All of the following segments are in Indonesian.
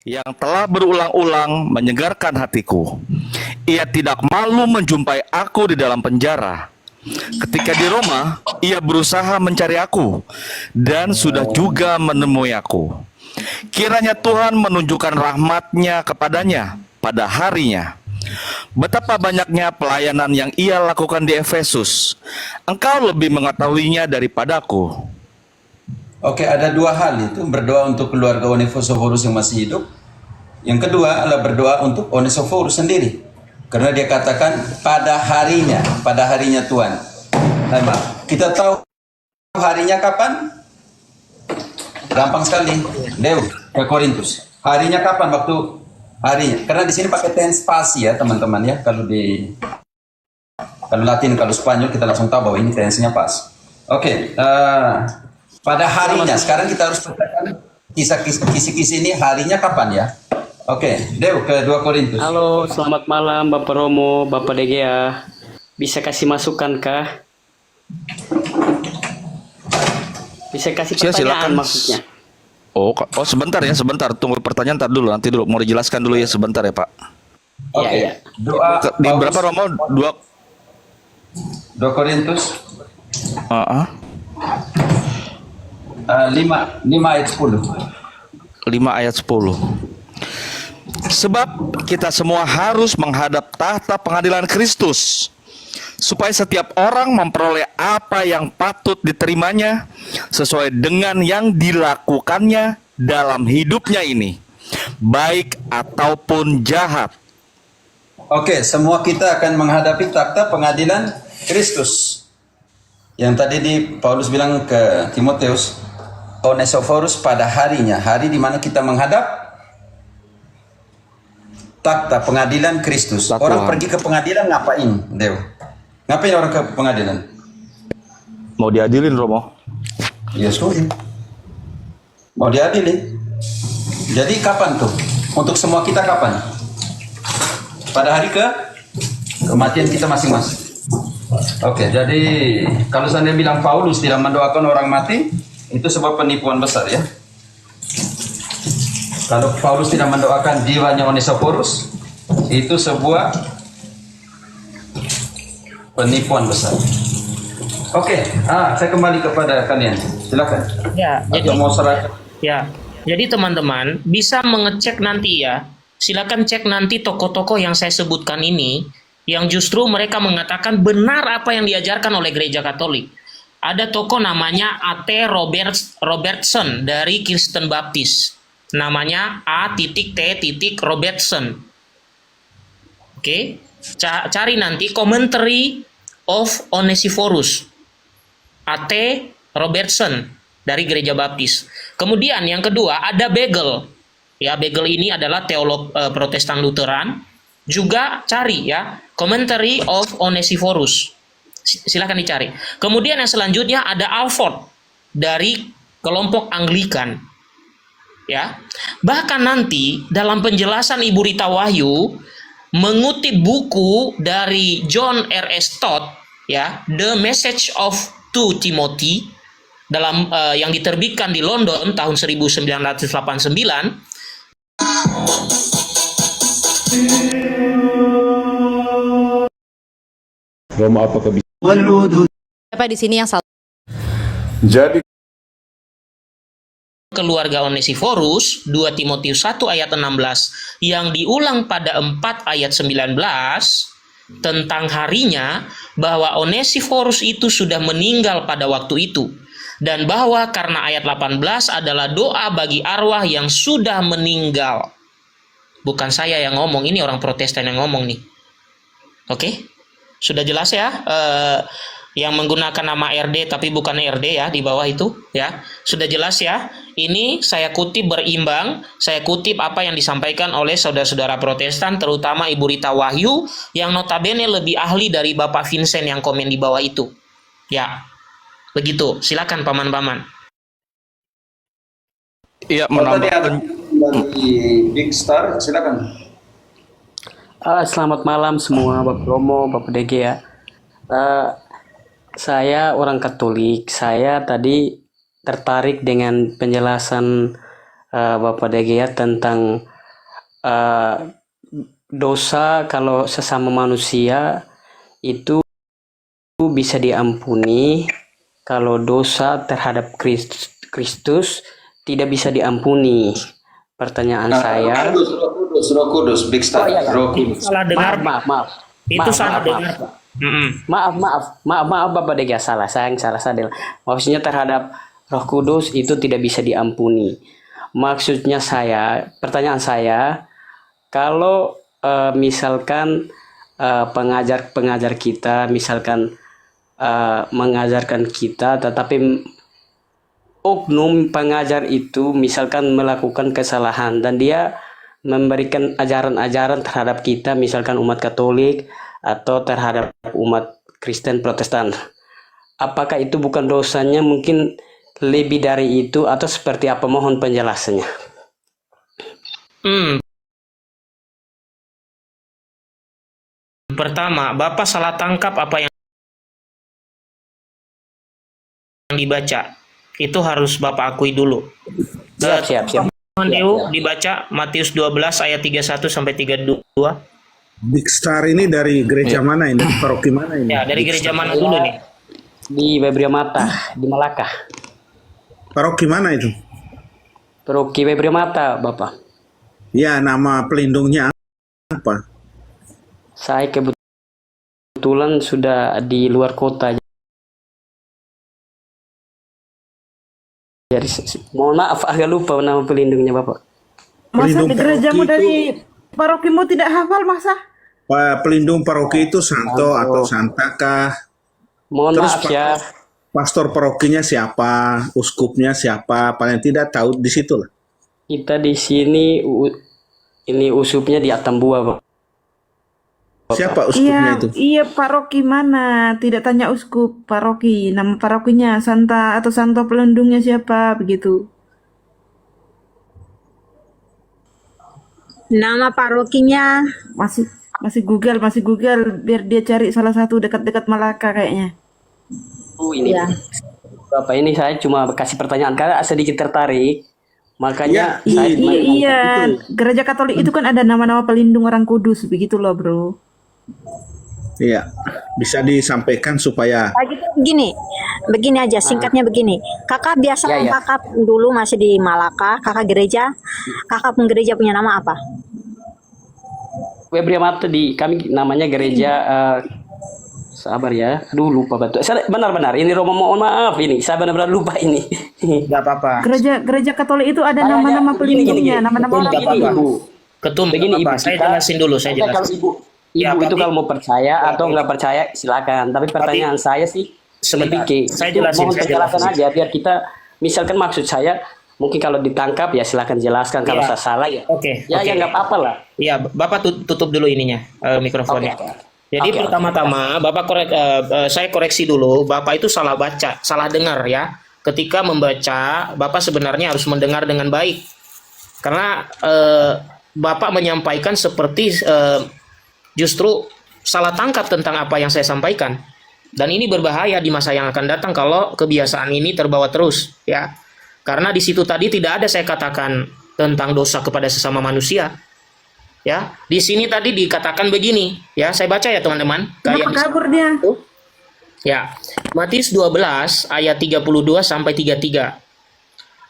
yang telah berulang-ulang menyegarkan hatiku. Ia tidak malu menjumpai aku di dalam penjara. Ketika di Roma, ia berusaha mencari aku dan sudah juga menemui aku. Kiranya Tuhan menunjukkan rahmat-Nya kepadanya pada harinya. Betapa banyaknya pelayanan yang ia lakukan di Efesus. Engkau lebih mengetahuinya daripadaku. Oke, ada dua hal itu, berdoa untuk keluarga Onesiphorus yang masih hidup. Yang kedua adalah berdoa untuk Onesiphorus sendiri. Karena dia katakan pada harinya Tuhan. Nah, kita tahu harinya kapan? Gampang sekali. Dew, ke Korintus. Harinya kapan? Waktu harinya. Karena di sini pakai tense pasti ya, teman-teman ya. Kalau Latin, kalau Spanyol kita langsung tahu bahwa ini tense-nya pas. Oke, pada harinya. Sekarang kita harus katakan kisah-kisah ini harinya kapan ya? Oke, Dew ke 2 Korintus. Halo, selamat malam Bapak Romo, Bapak Degea. Bisa kasih masukan kah? Bisa kasih pertanyaan Silakan. maksudnya. Oh, sebentar ya, sebentar. Tunggu pertanyaan nanti dulu. Mau dijelaskan dulu ya sebentar ya, Pak. Oke. Ya. Doa Di berapa Romo? 2 Korintus 5 ayat 10. 5 ayat 10. Sebab kita semua harus menghadap tahta pengadilan Kristus, supaya setiap orang memperoleh apa yang patut diterimanya sesuai dengan yang dilakukannya dalam hidupnya ini, baik ataupun jahat. Oke, semua kita akan menghadapi takhta pengadilan Kristus. Yang tadi Paulus bilang ke Timotius, Onesiphorus pada harinya, hari di mana kita menghadap takhta pengadilan Kristus. Orang pergi ke pengadilan ngapain, Dew? Ngapain orang ke pengadilan? Mau diadilin, Romo? Ya sudah. Mau diadili. Jadi kapan tuh? Untuk semua kita kapan? Pada hari kematian kita masing-masing. Oke, jadi kalau saya bilang Paulus tidak mendoakan orang mati, itu sebuah penipuan besar ya. Kalau Paulus tidak mendoakan jiwanya Onesiphorus, itu sebuah penipuan besar. Oke, saya kembali kepada kalian. Silakan. Ya, jadi teman-teman bisa mengecek nanti ya. Silakan cek nanti tokoh-tokoh yang saya sebutkan ini, yang justru mereka mengatakan benar apa yang diajarkan oleh Gereja Katolik. Ada tokoh namanya A.T. Robertson dari Kristen Baptis. Namanya A.T. Robertson. Oke, cari nanti Commentary of Onesiphorus. A.T. Robertson dari Gereja Baptis. Kemudian yang kedua ada Bagel. Ya, Bagel ini adalah teolog Protestan Lutheran. Juga cari ya Commentary of Onesiphorus. Silahkan dicari. Kemudian yang selanjutnya ada Alford dari kelompok Anglikan. Ya, bahkan nanti dalam penjelasan Ibu Rita Wahyu mengutip buku dari John R.S. Stott, ya, The Message of Timothy, dalam yang diterbitkan di London tahun 1989. Roma, apakah bisa? Siapa di sini yang salah? Jadi Keluarga Onesiphorus 2 Timotius 1 ayat 16 yang diulang pada 4 ayat 19 tentang harinya, bahwa Onesiphorus itu sudah meninggal pada waktu itu, dan bahwa karena ayat 18 adalah doa bagi arwah yang sudah meninggal. Bukan saya yang ngomong, ini orang Protestan yang ngomong nih. Oke? Sudah jelas ya? Yang menggunakan nama RD tapi bukan RD ya di bawah itu ya. Sudah jelas ya? Ini saya kutip berimbang, saya kutip apa yang disampaikan oleh saudara-saudara Protestan, terutama Ibu Rita Wahyu yang notabene lebih ahli dari Bapak Vincent yang komen di bawah itu. Ya. Begitu. Silakan paman-paman. Iya, Dari menambahkan. Big Star, silakan. Selamat malam semua Bapak Romo, Bapak Degea. Saya orang Katolik. Saya tadi tertarik dengan penjelasan Bapak Degea tentang eh, dosa kalau sesama manusia itu bisa diampuni, kalau dosa terhadap Kristus tidak bisa diampuni. Pertanyaan saya, Roh Kudus, Big Star. Oh, iya, iya. Roh Kudus. Salah dengar. maaf. Itu salah maaf. dengar, Pak. Maaf Bapak Dega, salah sadel. Maksudnya terhadap Roh Kudus itu tidak bisa diampuni. Maksudnya pertanyaan saya, kalau misalkan pengajar kita misalkan mengajarkan kita, tetapi oknum pengajar itu misalkan melakukan kesalahan dan dia memberikan ajaran-ajaran terhadap kita, misalkan umat Katolik atau terhadap umat Kristen Protestan. Apakah itu bukan dosanya mungkin lebih dari itu atau seperti apa? Mohon penjelasannya. Pertama, Bapak salah tangkap apa yang dibaca. Itu harus Bapak akui dulu. Siap. Mateo dibaca Matius 12 ayat 31 sampai 32. Big Star ini dari gereja mana ini? Paroki mana ini? Ya, dari Big gereja Star. mana dulu nih? Di Webria Mata, di Malaka. Paroki mana itu? Paroki Webria Mata, Bapak. Ya, nama pelindungnya apa? Saya kebetulan sudah di luar kota. Jadi mohon maaf agak lupa nama pelindungnya Bapak. Masa Pelindung di gerejamu paroki dari parokimu tidak hafal masa? Pelindung paroki itu santo atau santakah? Mohon Terus maaf ya. Pastor parokinya siapa? Uskupnya siapa? Paling tidak tahu di situ lah. Kita di sini ini usupnya di Atambua, Bapak. Siapa uskupnya itu? Iya paroki mana? Tidak tanya uskup paroki. Nama parokinya Santa atau Santo pelindungnya siapa begitu? Nama parokinya Masih Google biar dia cari salah satu dekat-dekat Malaka kayaknya. Ini ya. Bapak, ini saya cuma kasih pertanyaan karena sedikit tertarik. Makanya Ya, saya Iya, gereja Katolik itu kan ada nama-nama pelindung orang kudus begitu loh, Bro. Iya, bisa disampaikan supaya begini aja singkatnya begini. Kakak biasa Ya. kakak dulu masih di Malaka, kakak gereja, kakak penggereja punya nama apa? Webria Mata kami namanya gereja sabar ya. Aduh lupa betul. Benar-benar ini Romo, mohon maaf ini. Saya benar-benar lupa ini. Enggak apa-apa. Gereja Katolik itu ada nama-nama pelindungnya, nama-nama orang Begini, kudus. Ibu. Ketum, Begini, Bapak, Ibu, saya kita- jelasin dulu, saya Kalau jelasin. ibu Ya, itu tapi- kalau mau percaya atau nggak percaya silakan. Tapi pertanyaan saya sih Sebentar, lebih saya jelasin, mohon saya penjelasan jelasin. aja biar kita misalkan maksud saya mungkin kalau ditangkap ya silakan jelaskan, kalau Ya. saya salah ya. Oke, Ya oke. ya nggak apa-apa lah. Iya, Bapak tutup dulu ininya, mikrofonnya. Oke. Jadi Oke, pertama-tama Bapak saya koreksi dulu, Bapak itu salah baca, salah dengar ya. Ketika membaca, Bapak sebenarnya harus mendengar dengan baik. Karena Bapak menyampaikan seperti justru salah tangkap tentang apa yang saya sampaikan. Dan ini berbahaya di masa yang akan datang kalau kebiasaan ini terbawa terus ya. Karena di situ tadi tidak ada saya katakan tentang dosa kepada sesama manusia. Ya, di sini tadi dikatakan begini, ya, saya baca ya teman-teman. Kenapa kabur dia? Ya, Matius 12 ayat 32 sampai 33.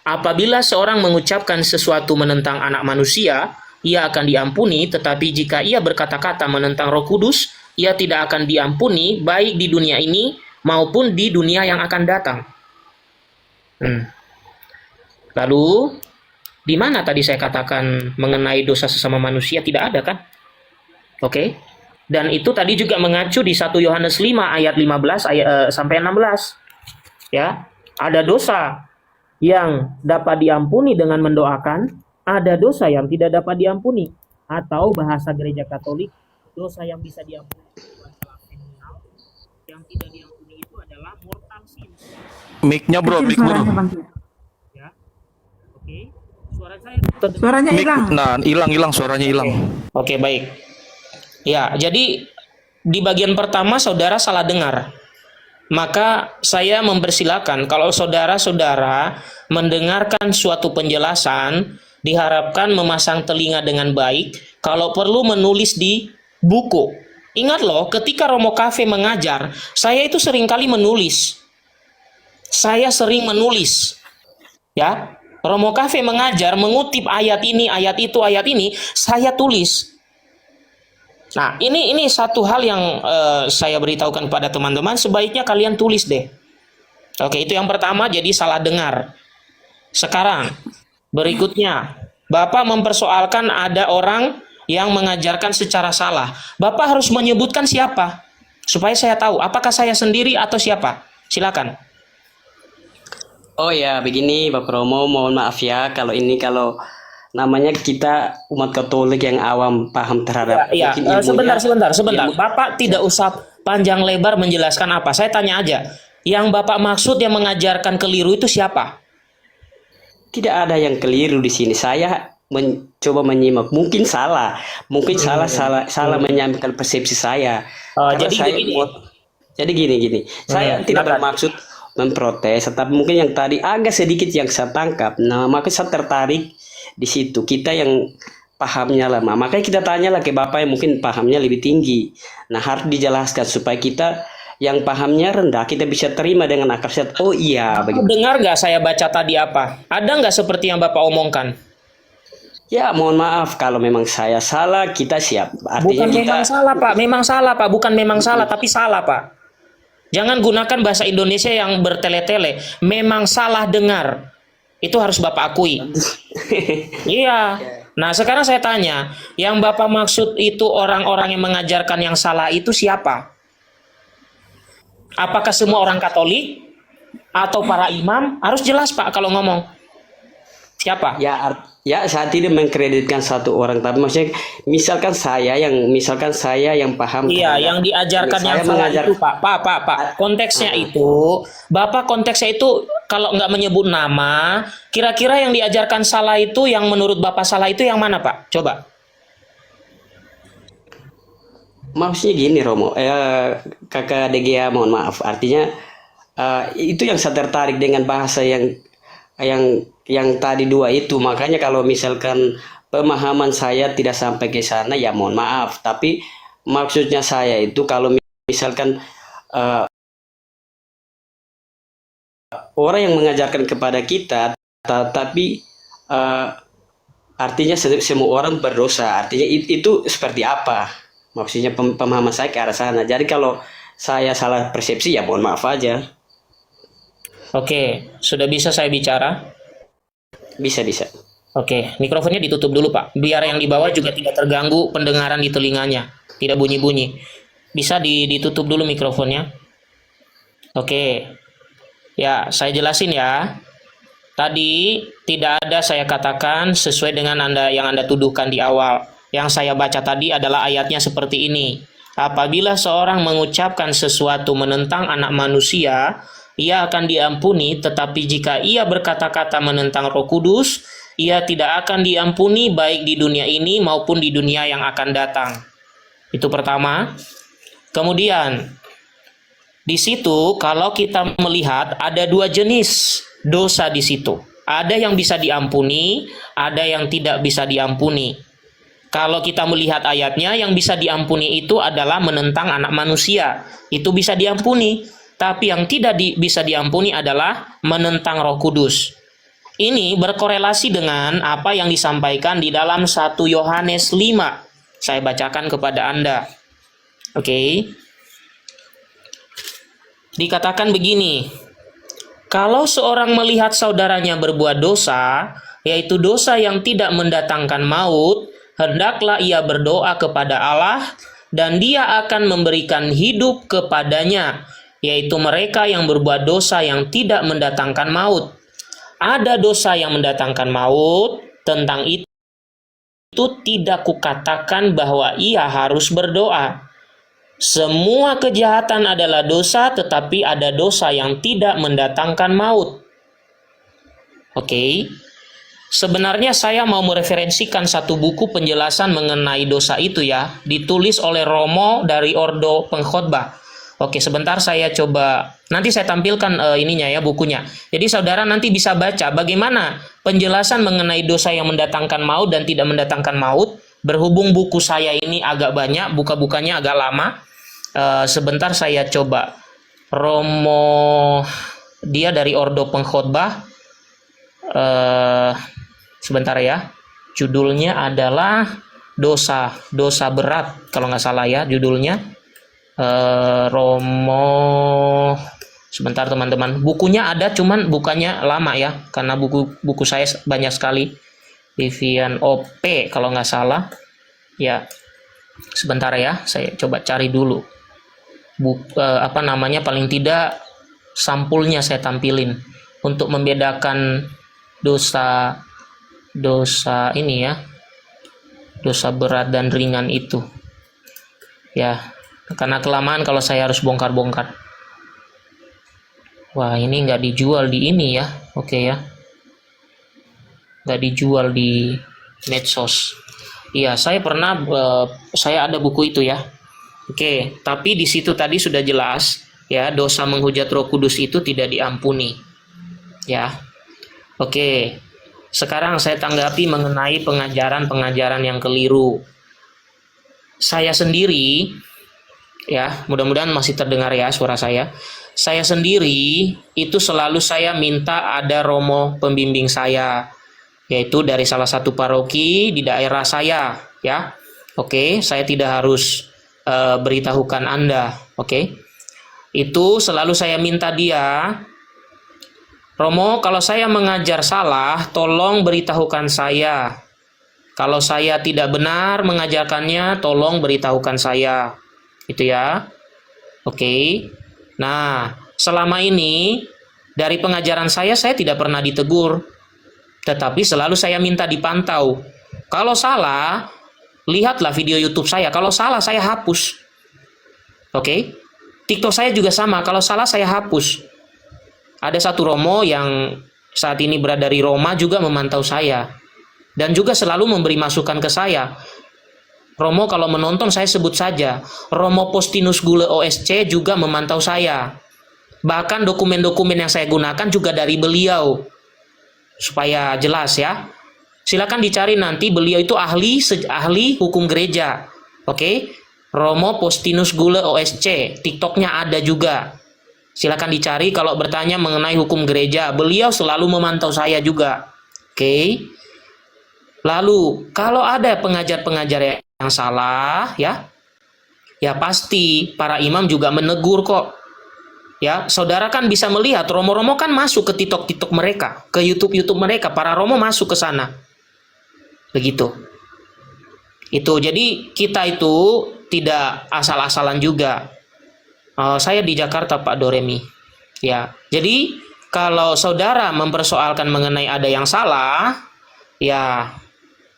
Apabila seorang mengucapkan sesuatu menentang anak manusia, ia akan diampuni, tetapi jika ia berkata-kata menentang Roh Kudus, ia tidak akan diampuni baik di dunia ini maupun di dunia yang akan datang. Lalu di mana tadi saya katakan mengenai dosa sesama manusia tidak ada kan? Oke. Dan itu tadi juga mengacu di 1 Yohanes 5 ayat 15 sampai 16. Ya, ada dosa yang dapat diampuni dengan mendoakan, ada dosa yang tidak dapat diampuni, atau bahasa gereja Katolik, dosa yang bisa diampuni itu adalah kriminal, yang tidak diampuni itu adalah mortal sin. Mic-nya bro, Kecil mic bro. suaranya, Bang. Ya. Oke. Suara saya Suaranya Mic, hilang. nah, hilang suaranya hilang. Oke, baik. Ya, jadi di bagian pertama saudara salah dengar. Maka saya mempersilakan kalau saudara-saudara mendengarkan suatu penjelasan diharapkan memasang telinga dengan baik, kalau perlu menulis di buku. Ingat loh, ketika Romo Cafe mengajar, saya itu seringkali menulis. Saya sering menulis. Ya, Romo Cafe mengajar, mengutip ayat ini, ayat itu, ayat ini, saya tulis. Nah, ini satu hal yang saya beritahukan kepada teman-teman, sebaiknya kalian tulis deh. Oke, itu yang pertama, jadi salah dengar. Sekarang, berikutnya, Bapak mempersoalkan ada orang yang mengajarkan secara salah. Bapak harus menyebutkan siapa, supaya saya tahu apakah saya sendiri atau siapa. Silakan. Oh ya, begini Bapak Romo, mohon maaf ya kalau namanya kita umat Katolik yang awam paham terhadap Ya, mungkin ilmunya. sebentar. Bapak tidak usah panjang lebar menjelaskan apa. Saya tanya aja. Yang Bapak maksud yang mengajarkan keliru itu siapa? Tidak ada yang keliru di sini. Saya mencoba menyimak. Mungkin salah menyampaikan persepsi saya. Karena Jadi saya begini. jadi gini. Saya tidak silakan. bermaksud memprotes, tetapi mungkin yang tadi agak sedikit yang saya tangkap. Nah, maka saya tertarik di situ. Kita yang pahamnya lama, makanya kita tanyalah ke Bapak yang mungkin pahamnya lebih tinggi. Nah, harus dijelaskan supaya kita yang pahamnya rendah kita bisa terima dengan akal sehat. Oh iya, begitu. Dengar nggak saya baca tadi apa? Ada nggak seperti yang Bapak omongkan? Ya, mohon maaf kalau memang saya salah, kita siap. Artinya Bukan kita memang salah Pak, memang salah Pak, bukan memang salah tapi salah Pak. Jangan gunakan bahasa Indonesia yang bertele-tele. Memang salah dengar. Itu harus Bapak akui. Iya. Nah, sekarang saya tanya, yang Bapak maksud itu orang-orang yang mengajarkan yang salah itu siapa? Apakah semua orang Katolik atau para imam? Harus jelas Pak kalau ngomong. Siapa? Ya, saya tidak mengkreditkan satu orang, tapi maksudnya misalkan saya yang paham. Iya, yang diajarkan yang salah itu Pak. Konteksnya itu, Bapak konteksnya itu kalau nggak menyebut nama, kira-kira yang diajarkan salah itu, yang menurut Bapak salah itu yang mana Pak? Coba. Maksudnya gini Romo, Kakak DGA mohon maaf. Artinya itu yang saya tertarik dengan bahasa yang tadi dua itu. Makanya kalau misalkan pemahaman saya tidak sampai ke sana, ya mohon maaf. Tapi maksudnya saya itu kalau misalkan orang yang mengajarkan kepada kita, tapi artinya semua orang berdosa. Artinya itu seperti apa? Maksudnya pemahaman saya ke arah sana. Jadi kalau saya salah persepsi ya mohon maaf aja. Oke, sudah bisa saya bicara? Bisa. Oke, mikrofonnya ditutup dulu Pak, biar yang di bawah juga tidak terganggu pendengaran di telinganya, tidak bunyi-bunyi. Bisa ditutup dulu mikrofonnya. Oke, ya saya jelasin ya. Tadi tidak ada saya katakan sesuai dengan yang Anda tuduhkan di awal. Yang saya baca tadi adalah ayatnya seperti ini. Apabila seorang mengucapkan sesuatu menentang anak manusia, ia akan diampuni, tetapi jika ia berkata-kata menentang Roh Kudus, ia tidak akan diampuni baik di dunia ini maupun di dunia yang akan datang. Itu pertama. Kemudian, di situ kalau kita melihat ada dua jenis dosa di situ. Ada yang bisa diampuni, ada yang tidak bisa diampuni. Kalau kita melihat ayatnya, yang bisa diampuni itu adalah menentang anak manusia. Itu bisa diampuni. Tapi yang tidak bisa diampuni adalah menentang Roh Kudus. Ini berkorelasi dengan apa yang disampaikan di dalam 1 Yohanes 5. Saya bacakan kepada Anda. Oke. Dikatakan begini. Kalau seorang melihat saudaranya berbuat dosa, yaitu dosa yang tidak mendatangkan maut, hendaklah ia berdoa kepada Allah dan Dia akan memberikan hidup kepadanya, yaitu mereka yang berbuat dosa yang tidak mendatangkan maut. Ada dosa yang mendatangkan maut, tentang itu tidak kukatakan bahwa ia harus berdoa. Semua kejahatan adalah dosa, tetapi ada dosa yang tidak mendatangkan maut. Oke. Sebenarnya saya mau mereferensikan satu buku penjelasan mengenai dosa itu ya, ditulis oleh Romo dari Ordo Pengkhotbah. Oke, sebentar saya coba, nanti saya tampilkan ininya ya, bukunya. Jadi saudara nanti bisa baca bagaimana penjelasan mengenai dosa yang mendatangkan maut dan tidak mendatangkan maut. Berhubung buku saya ini agak banyak, buka-bukanya agak lama. Sebentar saya coba. Romo, dia dari Ordo Pengkhotbah. Sebentar ya. Judulnya adalah dosa berat, kalau nggak salah ya judulnya. Romo, sebentar teman-teman, bukunya ada cuman bukannya lama ya, karena buku saya banyak sekali. Vivian OP kalau nggak salah ya. Sebentar ya, saya coba cari dulu apa namanya, paling tidak sampulnya saya tampilin untuk membedakan dosa ini ya, dosa berat dan ringan itu ya. Karena kelamaan kalau saya harus bongkar-bongkar. Wah, ini nggak dijual di ini ya. Oke ya. Nggak dijual di medsos. Iya, saya pernah, saya ada buku itu ya. Oke, tapi di situ tadi sudah jelas ya, dosa menghujat Roh Kudus itu tidak diampuni. Ya. Oke. Sekarang saya tanggapi mengenai pengajaran-pengajaran yang keliru. Saya sendiri, ya, mudah-mudahan masih terdengar ya suara saya. Saya sendiri itu selalu saya minta ada romo pembimbing saya, yaitu dari salah satu paroki di daerah saya, ya. Oke, saya tidak harus beritahukan Anda, oke. Itu selalu saya minta dia, Romo, kalau saya mengajar salah, tolong beritahukan saya. Kalau saya tidak benar mengajarkannya, tolong beritahukan saya. Itu ya. Oke. Nah, selama ini dari pengajaran saya tidak pernah ditegur. Tetapi selalu saya minta dipantau. Kalau salah, lihatlah video YouTube saya. Kalau salah, saya hapus. Oke. TikTok saya juga sama. Kalau salah, saya hapus. Ada satu romo yang saat ini berada di Roma juga memantau saya. Dan juga selalu memberi masukan ke saya. Romo kalau menonton saya sebut saja. Romo Postinus Gule OSC juga memantau saya. Bahkan dokumen-dokumen yang saya gunakan juga dari beliau. Supaya jelas ya. Silakan dicari nanti, beliau itu ahli hukum gereja. Oke? Romo Postinus Gule OSC. TikToknya ada juga. Silakan dicari kalau bertanya mengenai hukum gereja. Beliau selalu memantau saya juga. Oke? Lalu kalau ada pengajar-pengajar yang salah ya pasti para imam juga menegur kok ya. Saudara kan bisa melihat romo-romo kan masuk ke TikTok mereka, ke YouTube mereka, para romo masuk ke sana begitu. Itu jadi kita itu tidak asal-asalan juga. Saya di Jakarta Pak Doremi ya. Jadi kalau saudara mempersoalkan mengenai ada yang salah ya,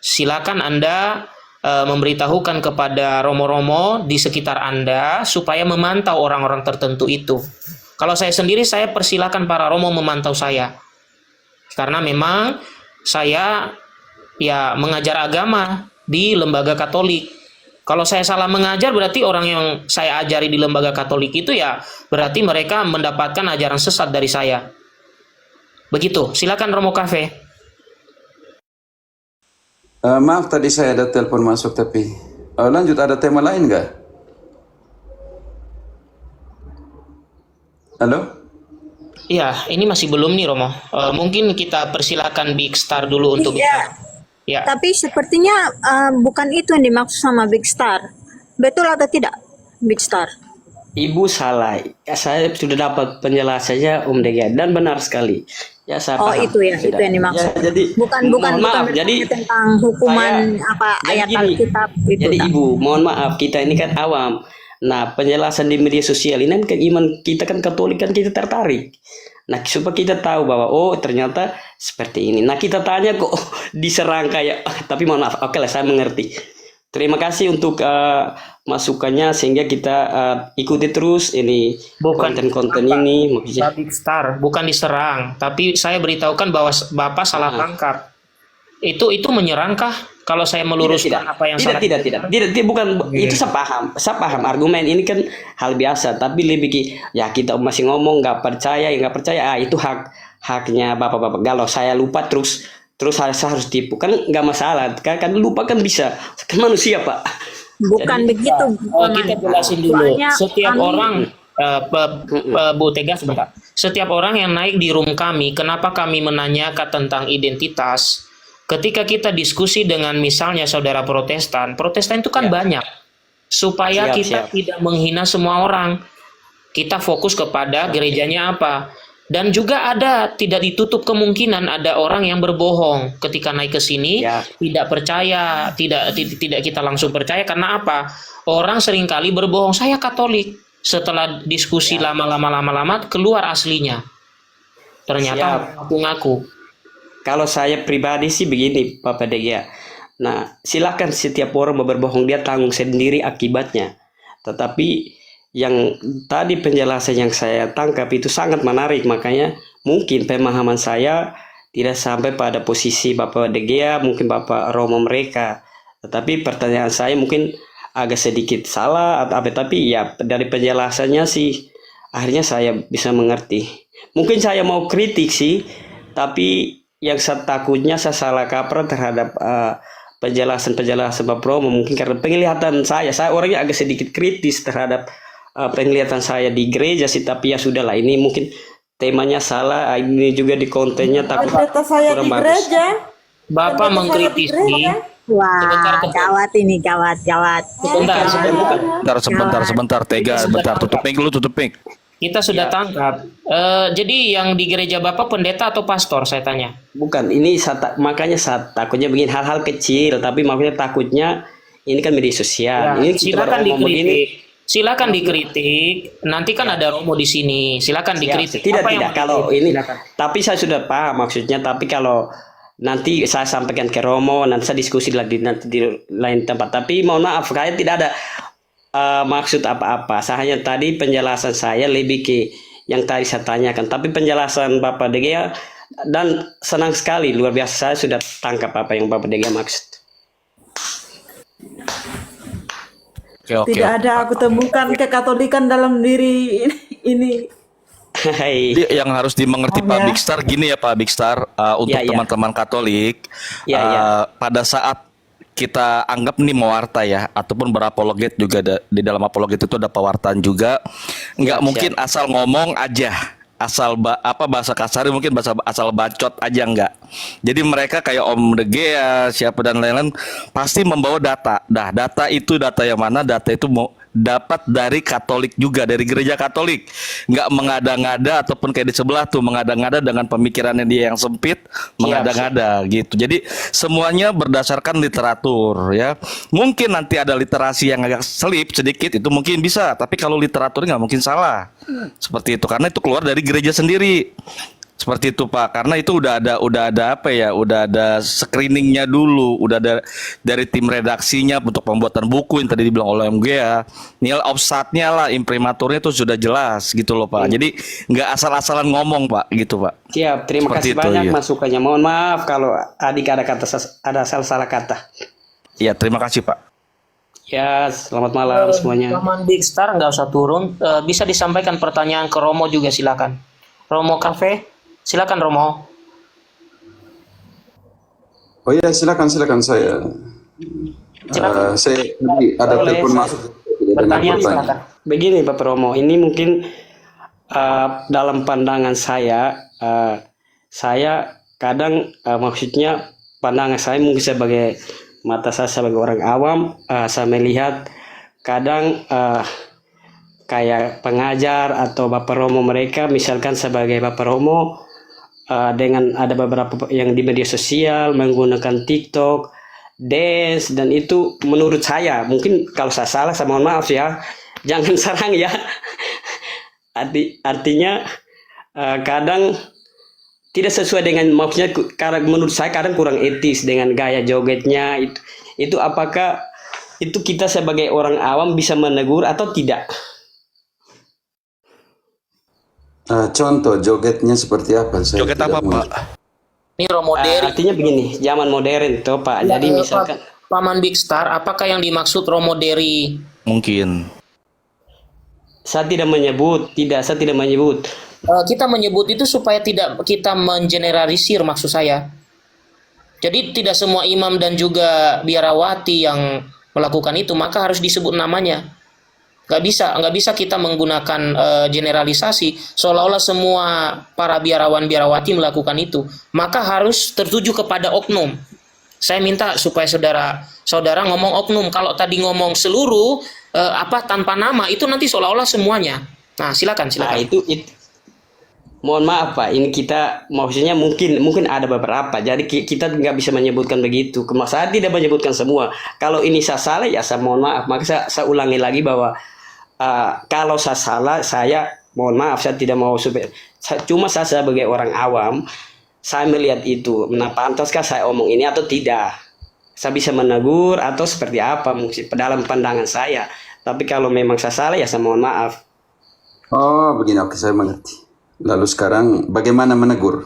silakan Anda memberitahukan kepada romo-romo di sekitar Anda supaya memantau orang-orang tertentu itu. Kalau saya sendiri, saya persilakan para romo memantau saya. Karena memang saya ya mengajar agama di lembaga Katolik. Kalau saya salah mengajar, berarti orang yang saya ajari di lembaga Katolik itu ya berarti mereka mendapatkan ajaran sesat dari saya. Begitu. Silakan Romo Cafe. Maaf tadi saya ada telepon masuk, tapi lanjut, ada tema lain nggak? Halo? Iya, ini masih belum nih Romo. Mungkin kita persilakan Big Star dulu untuk ya. Tapi sepertinya bukan itu yang dimaksud sama Big Star. Betul atau tidak, Big Star? Ibu salah. Ya, saya sudah dapat penjelasannya Om Dega dan benar sekali. Ya, saya paham. Itu ya, itu yang dimaksud. Ya, jadi bukan maaf, jadi tentang hukuman ayat Alkitab itu. Jadi Ibu, mohon maaf, kita ini kan awam. Nah, penjelasan di media sosial ini kan iman kita kan Katolik kan kita tertarik. Nah, supaya kita tahu bahwa oh ternyata seperti ini. Nah, kita tanya kok diserang kayak tapi mohon maaf. Oke lah, saya mengerti. Terima kasih untuk masukannya sehingga kita ikuti terus ini konten-konten ini. Big Star bukan diserang, tapi saya beritahukan bahwa Bapak salah tangkap. Itu menyerangkah kalau saya meluruskan apa yang salah. Tidak, bukan itu saya paham argumen ini kan hal biasa, tapi lebih ya kita masih ngomong nggak percaya, itu haknya bapak-bapak. Kalau saya lupa terus saya harus tipu kan nggak masalah, kan lupa kan bisa, kan manusia Pak. Bukan begitu. Kita jelasin dulu. Soalnya Setiap orang Bu Tega sebentar. Setiap orang yang naik di room kami, kenapa kami menanyakan tentang identitas? Ketika kita diskusi dengan misalnya saudara Protestan itu kan banyak. Supaya kita tidak menghina semua orang. Kita fokus kepada gerejanya apa. Dan juga ada, tidak ditutup kemungkinan ada orang yang berbohong ketika naik ke sini, tidak percaya, tidak kita langsung percaya. Karena apa? Orang seringkali berbohong, saya Katolik. Setelah diskusi lama keluar aslinya. Ternyata ngaku-ngaku. Kalau saya pribadi sih begini, Bapak Dega. Nah, silakan setiap orang mau berbohong, dia tanggung sendiri akibatnya. Tetapi yang tadi penjelasan yang saya tangkap itu sangat menarik, makanya mungkin pemahaman saya tidak sampai pada posisi Bapak Dega, mungkin Bapak Romo mereka. Tetapi pertanyaan saya mungkin agak sedikit salah atau apa, tapi ya dari penjelasannya sih akhirnya saya bisa mengerti. Mungkin saya mau kritik sih, tapi yang saya takutnya saya salah kaprah terhadap penjelasan Bapak Romo, mungkin karena penglihatan saya orangnya agak sedikit kritis terhadap penglihatan saya di gereja sih, tapi ya sudahlah, ini mungkin temanya salah, ini juga di kontennya takut Pendeta saya kurang di bagus. gereja. Bapak Pendeta saya di mengkritisi. gereja. Wah, gawat ini, gawat. Sebentar, Tega, bentar, tutup mic. Kita sudah tangkap. Jadi yang di gereja Bapak pendeta atau pastor, saya tanya? Bukan, ini makanya saya takutnya begini, hal-hal kecil, tapi makanya takutnya ini kan media sosial. Ini silakan dikritik. Silakan dikritik. Nanti kan ada Romo di sini. Silakan dikritik. Tidak, Apa yang kalau dikritik? ini. Silakan. Tapi saya sudah paham maksudnya. Tapi kalau nanti saya sampaikan ke Romo, nanti saya diskusi lagi nanti di lain tempat. Tapi mohon maaf, saya tidak ada maksud apa-apa. Saya hanya tadi penjelasan saya lebih ke yang tadi saya tanyakan. Tapi penjelasan Bapak Dega dan senang sekali, luar biasa, saya sudah tangkap apa yang Bapak Dega maksud. Oke. Tidak ada aku temukan kekatolikan dalam diri ini. Jadi yang harus dimengerti Pak Big Star gini ya Pak Big Star, untuk teman-teman Katolik, pada saat kita anggap nih mewarta ya, ataupun berapologet juga di dalam apologet itu ada pewartaan juga, nggak mungkin asal ngomong aja, asal bahasa kasar mungkin asal bacot aja enggak. Jadi mereka kayak Om Degea, siapa dan lain-lain pasti membawa data. Data itu data yang mana? Data itu mau dapat dari Katolik juga, dari gereja Katolik. Nggak mengada-ngada ataupun kayak di sebelah tuh mengada-ngada dengan pemikirannya dia yang sempit, mengada-ngada gitu. Jadi semuanya berdasarkan literatur ya. Mungkin nanti ada literasi yang agak selip sedikit, itu mungkin bisa, tapi kalau literaturnya nggak mungkin salah. Seperti itu, karena itu keluar dari gereja sendiri. Seperti itu Pak, karena itu udah ada apa ya, udah ada screeningnya dulu, udah ada dari tim redaksinya untuk pembuatan buku yang tadi dibilang oleh MG ya, nilai offside-nya lah, imprimaturnya itu sudah jelas gitu loh Pak. Jadi nggak asal-asalan ngomong Pak, gitu Pak. Siap, terima Seperti kasih itu, banyak iya. masukannya. Mohon maaf kalau adik ada salah kata. Ya terima kasih Pak. Ya, selamat malam semuanya. Teman Big Star nggak usah turun. Bisa disampaikan pertanyaan ke Romo juga, silakan. Romo Cafe, silakan Romo. Oh iya, silakan saya. Saya tadi ada telepon masuk. Pertanyaan silakan. Begini Bapak Romo, ini mungkin dalam pandangan saya kadang maksudnya pandangan saya mungkin sebagai mata saya sebagai orang awam, saya melihat kadang kayak pengajar atau Bapak Romo mereka, misalkan sebagai Bapak Romo dengan ada beberapa yang di media sosial menggunakan TikTok, dance, dan itu menurut saya, mungkin kalau saya salah saya mohon maaf ya, jangan serang ya. Artinya kadang tidak sesuai dengan maksudnya, karena menurut saya kadang kurang etis dengan gaya jogetnya itu apakah itu kita sebagai orang awam bisa menegur atau tidak? Contoh jogetnya seperti apa? Joget apa Pak? Ini Romoderi. Artinya begini, zaman modern tuh Pak. Jadi misalkan Paman Big Star, apakah yang dimaksud Romoderi? Mungkin. saya tidak menyebut, saya tidak menyebut. Kita menyebut itu supaya tidak kita mengeneralisir, maksud saya. Jadi tidak semua imam dan juga biarawati yang melakukan itu maka harus disebut namanya. Nggak bisa kita menggunakan generalisasi seolah-olah semua para biarawan biarawati melakukan itu. Maka harus tertuju kepada oknum. Saya minta supaya saudara ngomong oknum. Kalau tadi ngomong seluruh tanpa nama itu nanti seolah-olah semuanya. Nah, silakan. Nah, itu mohon maaf Pak, ini kita maksudnya mungkin ada beberapa, jadi kita nggak bisa menyebutkan begitu. Saya tidak menyebutkan semua. Kalau ini saya salah ya saya mohon maaf. Maka saya ulangi lagi bahwa kalau saya salah, saya mohon maaf, saya tidak mau cuma saya sebagai orang awam, saya melihat itu. Nah, pantaskah saya omong ini atau tidak? Saya bisa menegur atau seperti apa mungkin dalam pandangan saya. Tapi kalau memang saya salah ya saya mohon maaf. Oh, begini, oke, saya mengerti. Lalu sekarang bagaimana menegur?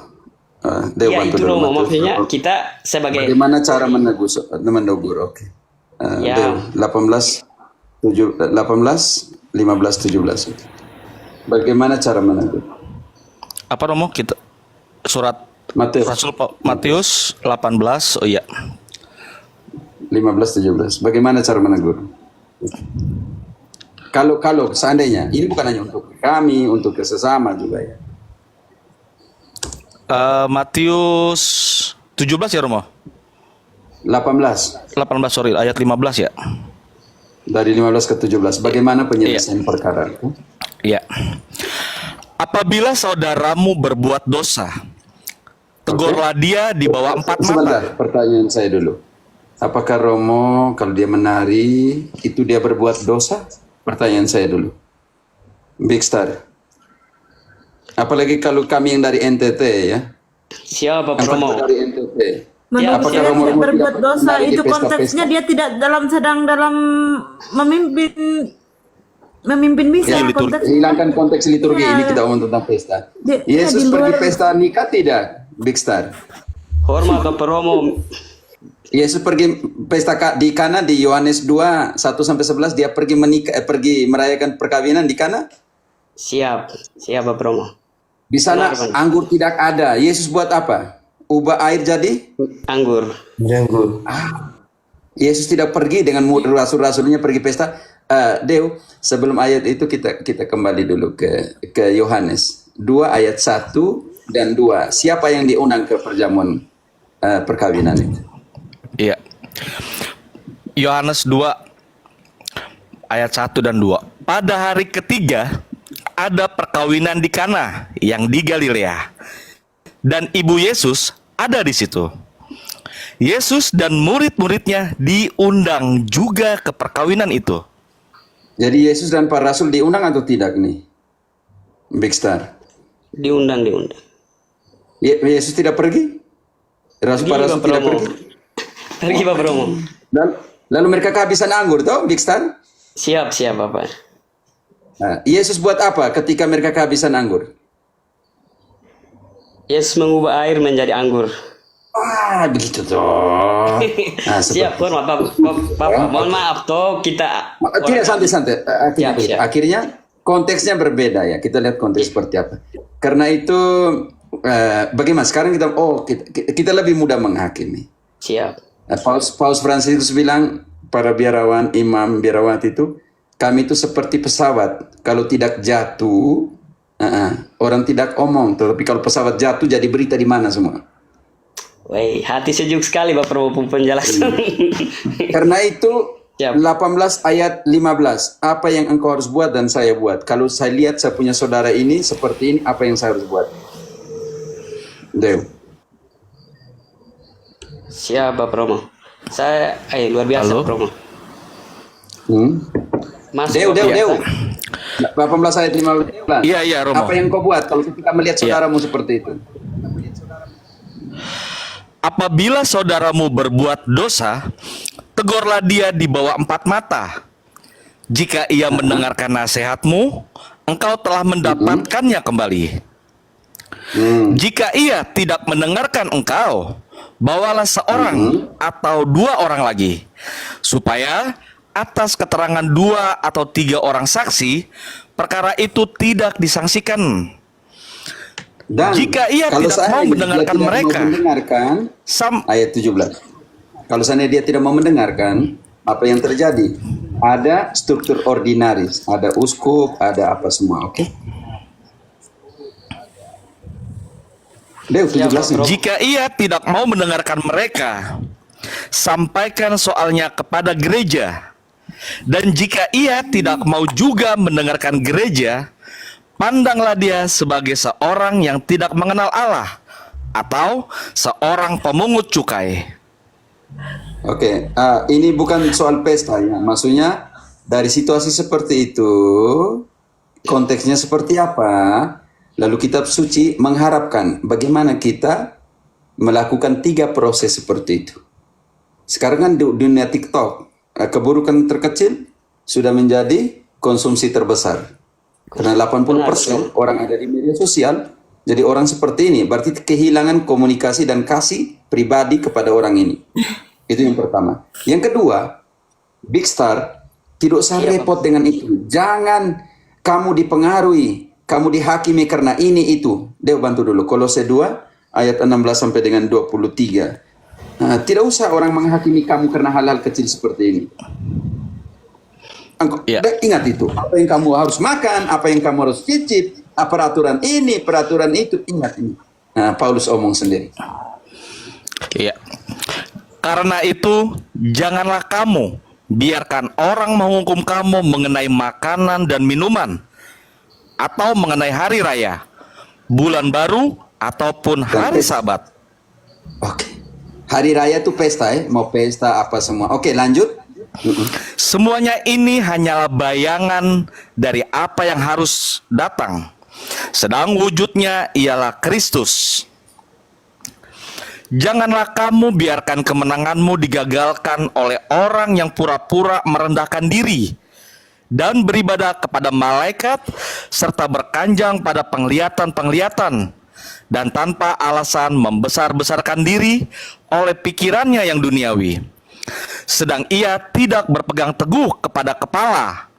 Ya itu loh, maksudnya kita sebagai bagaimana cara menegur? Oke. Ya. 18, 15, 17. Bagaimana cara menegur? Apa Romo? Kita surat Matius. Rasul Matius 18. Oh iya. 15, 17. Bagaimana cara menegur? Kalau seandainya ini bukan hanya untuk kami, untuk sesama juga ya. Matius 17 ya Romo? 18. 18 sorry, ayat 15 ya. Dari 15 ke 17. Bagaimana penyelesaian perkara itu? Iya. Apabila saudaramu berbuat dosa, tegurlah dia di bawah 4 mata. Sebentar, pertanyaan saya dulu. Apakah Romo kalau dia menari itu dia berbuat dosa? Pertanyaan saya dulu. Big Star. Apalagi kalau kami yang dari NTT ya. Siapa Yang Romo? dari NTT. Menurut Apakah saya Romo tidak berbuat tidak dosa, menari di itu pesta-pesta? konteksnya dia tidak sedang dalam memimpin bisa Ya, konteks. hilangkan konteks liturgi Ya. ini, kita ngomong tentang pesta. Dia Yesus di pergi luar- pesta nikah tidak, Big Star? Hormat Bapak Romo. Yesus pergi pesta di Kana di Yohanes 2 1-11 dia pergi pergi merayakan perkawinan di Kana. Siap Bapak Romo. Di sana Benar, Bang. anggur tidak ada. Yesus buat apa? Ubah air jadi Anggur. anggur. Yesus tidak pergi dengan rasul-rasulnya pergi pesta. Deo, sebelum ayat itu kita kembali dulu ke Yohanes 2 ayat 1 dan 2. Siapa yang diundang ke perjamuan perkawinan itu? Iya. Yohanes 2 ayat 1 dan 2. Pada hari ketiga ada perkawinan di Kana yang di Galilea. Dan ibu Yesus ada di situ. Yesus dan murid-muridnya diundang juga ke perkawinan itu. Jadi Yesus dan para rasul diundang atau tidak nih? Big Star. Diundang. Yesus tidak pergi? Para rasul Bapak tidak Romo. pergi? Pergi Bapak Romo. Lalu mereka kehabisan anggur toh, Big Star? Siap Bapak. Nah, Yesus buat apa ketika mereka kehabisan anggur? Yesus mengubah air menjadi anggur. Begitu toh. Nah, Siap, hormat Bapak. Mohon maaf toh kita. Tidak, santai-santai. Siap. Akhirnya konteksnya berbeda ya. Kita lihat konteks seperti apa. Karena itu bagaimana sekarang kita lebih mudah menghakimi. Siap. Paus Fransiskus bilang para biarawan, imam biarawati itu kami itu seperti pesawat. Kalau tidak jatuh, orang tidak omong. Tapi kalau pesawat jatuh jadi berita di mana semua. Woi, hati sejuk sekali Bapak Romo penjelasan. Karena itu Siap. 18 ayat 15. Apa yang engkau harus buat dan saya buat. Kalau saya lihat saya punya saudara ini seperti ini, apa yang saya harus buat? Dew. Siap Bapak Romo. Saya luar biasa Halo? Bapak Romo. Masuk, Dew. Bapak biasa. 18 ayat 15. Iya, Romo. Apa yang kau buat kalau kita melihat saudaramu seperti itu? Apabila saudaramu berbuat dosa, tegurlah dia di bawah 4 mata. Jika ia mendengarkan nasihatmu, engkau telah mendapatkannya kembali. Jika ia tidak mendengarkan engkau, bawalah seorang atau dua orang lagi, supaya atas keterangan 2 atau 3 orang saksi, perkara itu tidak disangsikan. Dan Jika ia kalau tidak mau seandainya dia mendengarkan tidak mereka, mau mendengarkan, sam- ayat 17. Kalau seandainya dia tidak mau mendengarkan, apa yang terjadi? Ada struktur ordinaris, ada uskup, ada apa semua, oke? Dew, 17 nih. jika ia tidak mau mendengarkan mereka, sampaikan soalnya kepada gereja. Dan jika ia tidak mau juga mendengarkan gereja, pandanglah dia sebagai seorang yang tidak mengenal Allah, atau seorang pemungut cukai. Oke, ini bukan soal pesta ya. Maksudnya dari situasi seperti itu, konteksnya seperti apa? Lalu kitab suci mengharapkan bagaimana kita melakukan 3 proses seperti itu. Sekarang kan di dunia TikTok, keburukan terkecil sudah menjadi konsumsi terbesar. Karena 80% orang ada di media sosial, jadi orang seperti ini. Berarti kehilangan komunikasi dan kasih pribadi kepada orang ini. Itu yang pertama. Yang kedua, Big Star tidak usah repot dengan itu. Jangan kamu dipengaruhi, kamu dihakimi karena ini itu. Dew bantu dulu. Kolose 2 ayat 16 sampai dengan 23. Tidak usah orang menghakimi kamu karena hal-hal kecil seperti ini. Ingat itu. Apa yang kamu harus makan, apa yang kamu harus cicip, peraturan ini, peraturan itu. Ingat ini. Paulus omong sendiri. Iya. Karena itu, janganlah kamu biarkan orang menghukum kamu mengenai makanan dan minuman, atau mengenai hari raya, bulan baru, ataupun hari Sabat. Oke. Hari raya itu pesta ya, mau pesta apa semua. Oke, lanjut. Semuanya ini hanyalah bayangan dari apa yang harus datang, sedang wujudnya ialah Kristus. Janganlah kamu biarkan kemenanganmu digagalkan oleh orang yang pura-pura merendahkan diri dan beribadah kepada malaikat, serta berkanjang pada penglihatan-penglihatan, dan tanpa alasan membesar-besarkan diri oleh pikirannya yang duniawi. Sedang ia tidak berpegang teguh kepada kepala,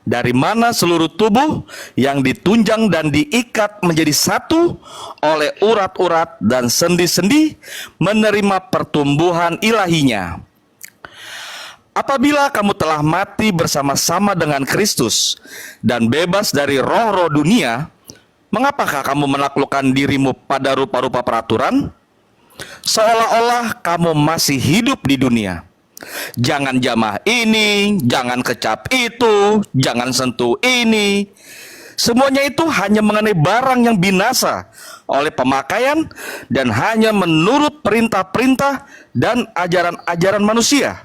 dari mana seluruh tubuh yang ditunjang dan diikat menjadi satu oleh urat-urat dan sendi-sendi menerima pertumbuhan ilahinya. Apabila kamu telah mati bersama-sama dengan Kristus dan bebas dari roh-roh dunia, mengapakah kamu menaklukkan dirimu pada rupa-rupa peraturan? Seolah-olah kamu masih hidup di dunia. Jangan jamah ini, jangan kecap itu, jangan sentuh ini. Semuanya itu hanya mengenai barang yang binasa oleh pemakaian dan hanya menurut perintah-perintah dan ajaran-ajaran manusia.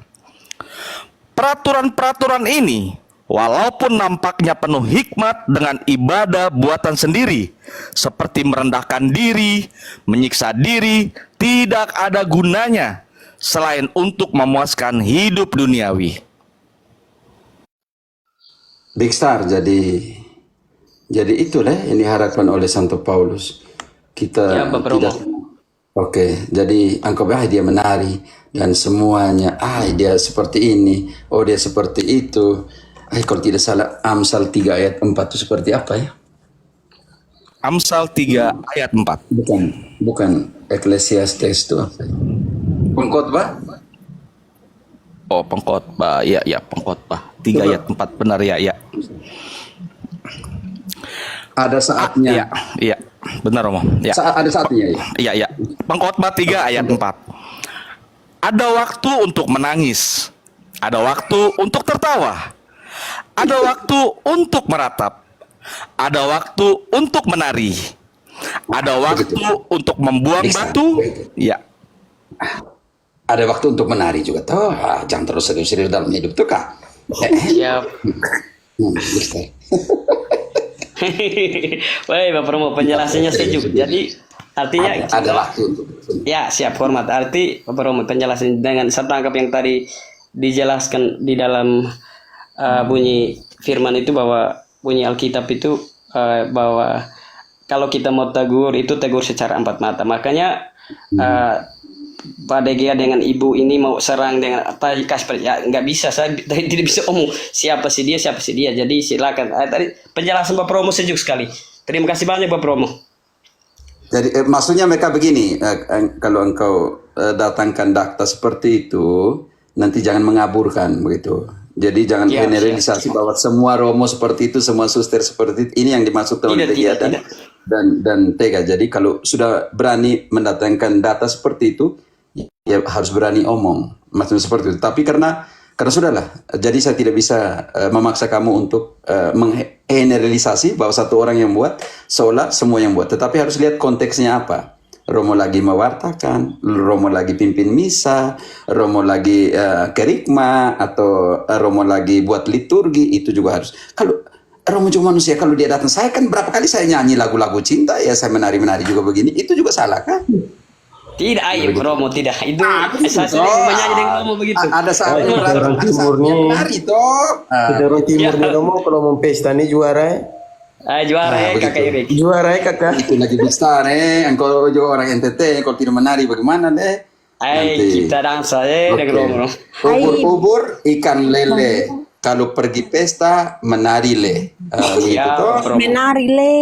Peraturan-peraturan ini, walaupun nampaknya penuh hikmat dengan ibadah buatan sendiri, seperti merendahkan diri, menyiksa diri, tidak ada gunanya selain untuk memuaskan hidup duniawi. Big Star, jadi itulah yang diharapkan oleh Santo Paulus. Kita tidak. Oke, jadi anggaplah dia menari dan semuanya, dia seperti ini, dia seperti itu. Kalau tidak salah Amsal 3 ayat 4 itu seperti apa ya? Amsal 3 ayat 4. Bukan Ecclesiastes itu apa? Pengkhotbah? Oh, pengkhotbah. Ya, pengkhotbah. 3 ayat 4 benar ya. Ada saatnya. Iya. Benar, Romo. Ya. Ada saatnya ya. Iya. Pengkhotbah 3 ayat 4. Ada waktu untuk menangis. Ada waktu untuk tertawa. Ada waktu untuk meratap. Ada waktu untuk menari. Ada waktu untuk membuang batu. Ya. Ada waktu untuk menari juga toh. Jangan terus serius-serius dalam hidup tuh kak. Siap. Baik, Bapak Romo, penjelasannya setuju. Jadi artinya ada waktu untuk. Ya, siap, hormat. Arti Bapak Romo penjelasan dengan saya tangkap yang tadi dijelaskan di dalam bunyi firman itu, bahwa bunyi Alkitab itu bahwa kalau kita mau tegur itu tegur secara empat mata. Makanya Pak Degea dengan ibu ini mau serang dengan apa Kasper, ya nggak bisa, saya tidak bisa omong siapa sih dia. Jadi silakan. Tadi penjelasan Bapak Romo sejuk sekali. Terima kasih banyak Bapak Romo. Jadi maksudnya mereka begini, kalau engkau datangkan data seperti itu, nanti jangan mengaburkan begitu. Jadi jangan generalisasi bahwa semua romo seperti itu, semua suster seperti itu. Ini yang dimaksud teman Degea dan Tega. Jadi kalau sudah berani mendatangkan data seperti itu, ya harus berani omong, maksudnya seperti itu. Tapi karena sudahlah, jadi saya tidak bisa memaksa kamu untuk menggeneralisasi bahwa satu orang yang buat, seolah semua yang buat. Tetapi harus lihat konteksnya apa. Romo lagi mewartakan, Romo lagi pimpin misa, Romo lagi kerikma, atau Romo lagi buat liturgi, itu juga harus. Kalau Romo cuma manusia, kalau dia datang, saya kan berapa kali saya nyanyi lagu-lagu cinta, ya saya menari-menari juga begini, itu juga salah kan? Tidak, ayo Romo, tidak. Itu saya sering menyanyi dengan Romo begitu. Ada saatnya orang timur nih. menari toh. Kita orang timur nih Romo, kalau mau pesta nih juara. Juara ya kakak Erik. Juara ya kakak. Itu lagi besar engkau juga orang NTT, kalau tidak menari bagaimana deh? Kita dansa dengan Romo. Ubur-ubur ikan lele. Kalau pergi pesta menari le. Menari le.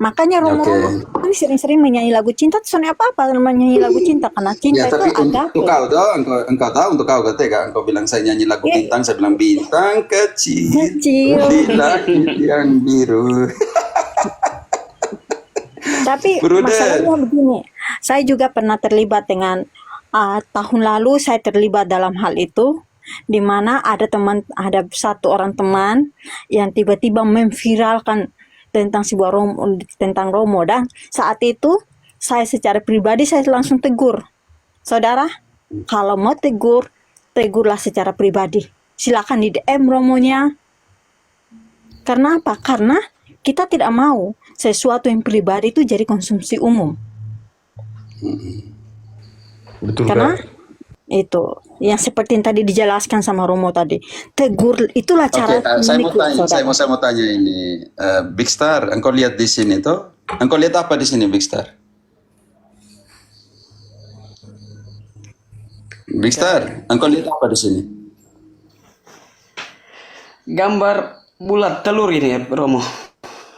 Makanya Romo kan sering-sering menyanyi lagu cinta. Soalnya apa menyanyi lagu cinta, karena cinta Ya, itu tapi agape. untuk kau toh, engkau tahu, untuk kau ketika engkau bilang saya nyanyi lagu bintang, saya bilang bintang kecil di langit yang biru. Tapi Bruder. masalahnya begini, saya juga pernah terlibat dengan tahun lalu saya terlibat dalam hal itu, di mana ada satu orang teman yang tiba-tiba memviralkan tentang sebuah Romo, dan saat itu saya secara pribadi saya langsung tegur, saudara, kalau mau tegurlah secara pribadi, silakan di DM Romonya. Karena apa? Karena kita tidak mau sesuatu yang pribadi itu jadi konsumsi umum. Betul Karena Kak. itu yang seperti yang tadi dijelaskan sama Romo tadi, tegur itulah cara saya mau menegur tanya, saudara. saya mau tanya ini, Big Star, engkau lihat di sini toh? Engkau lihat apa di sini, Big Star? Big Star, engkau lihat apa di sini? Gambar bulat telur ini ya Romo.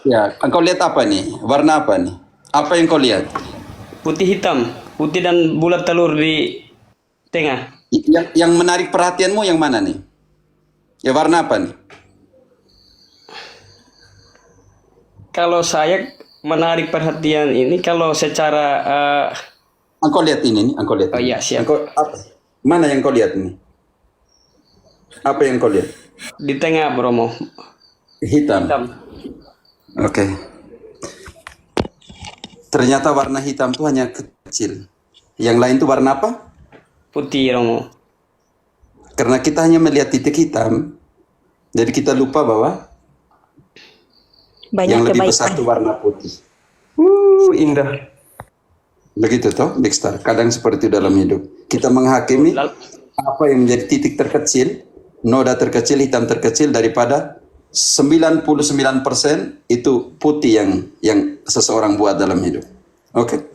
Ya, engkau lihat apa nih? Warna apa nih? Apa yang kau lihat? Putih hitam, putih dan bulat telur di tengah. Yang menarik perhatianmu yang mana nih? Ya warna apa nih? Kalau saya menarik perhatian ini, kalau secara Engkau lihat ini nih, engkau lihat. Oh ini. iya, siap. Engkau, mana yang kau lihat ini? Apa yang kau lihat? di tengah Romo. Hitam. Hitam. Oke. Ternyata warna hitam itu hanya kecil. Yang lain itu warna apa? Putih Romo. Karena kita hanya melihat titik hitam, jadi kita lupa bahwa Banyak yang lebih kebaikan. besar itu warna putih. Indah. Begitu toh, Big Star. Kadang seperti itu dalam hidup. Kita menghakimi apa yang menjadi titik terkecil, noda terkecil, hitam terkecil daripada 99% itu putih yang seseorang buat dalam hidup. Oke?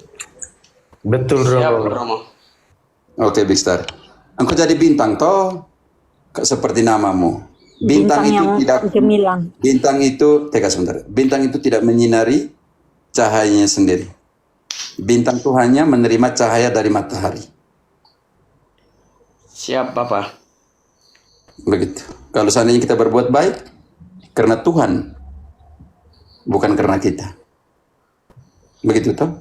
Betul Siap Romo. Romo. Oke, Big Star. Engkau jadi bintang toh, seperti namamu. Bintang yang gemilang. Bintang itu, teka sebentar. Bintang itu tidak menyinari cahayanya sendiri. Bintang itu hanya menerima cahaya dari matahari. Siap Bapak. Begitu. Kalau seandainya kita berbuat baik, karena Tuhan, bukan karena kita. Begitu toh?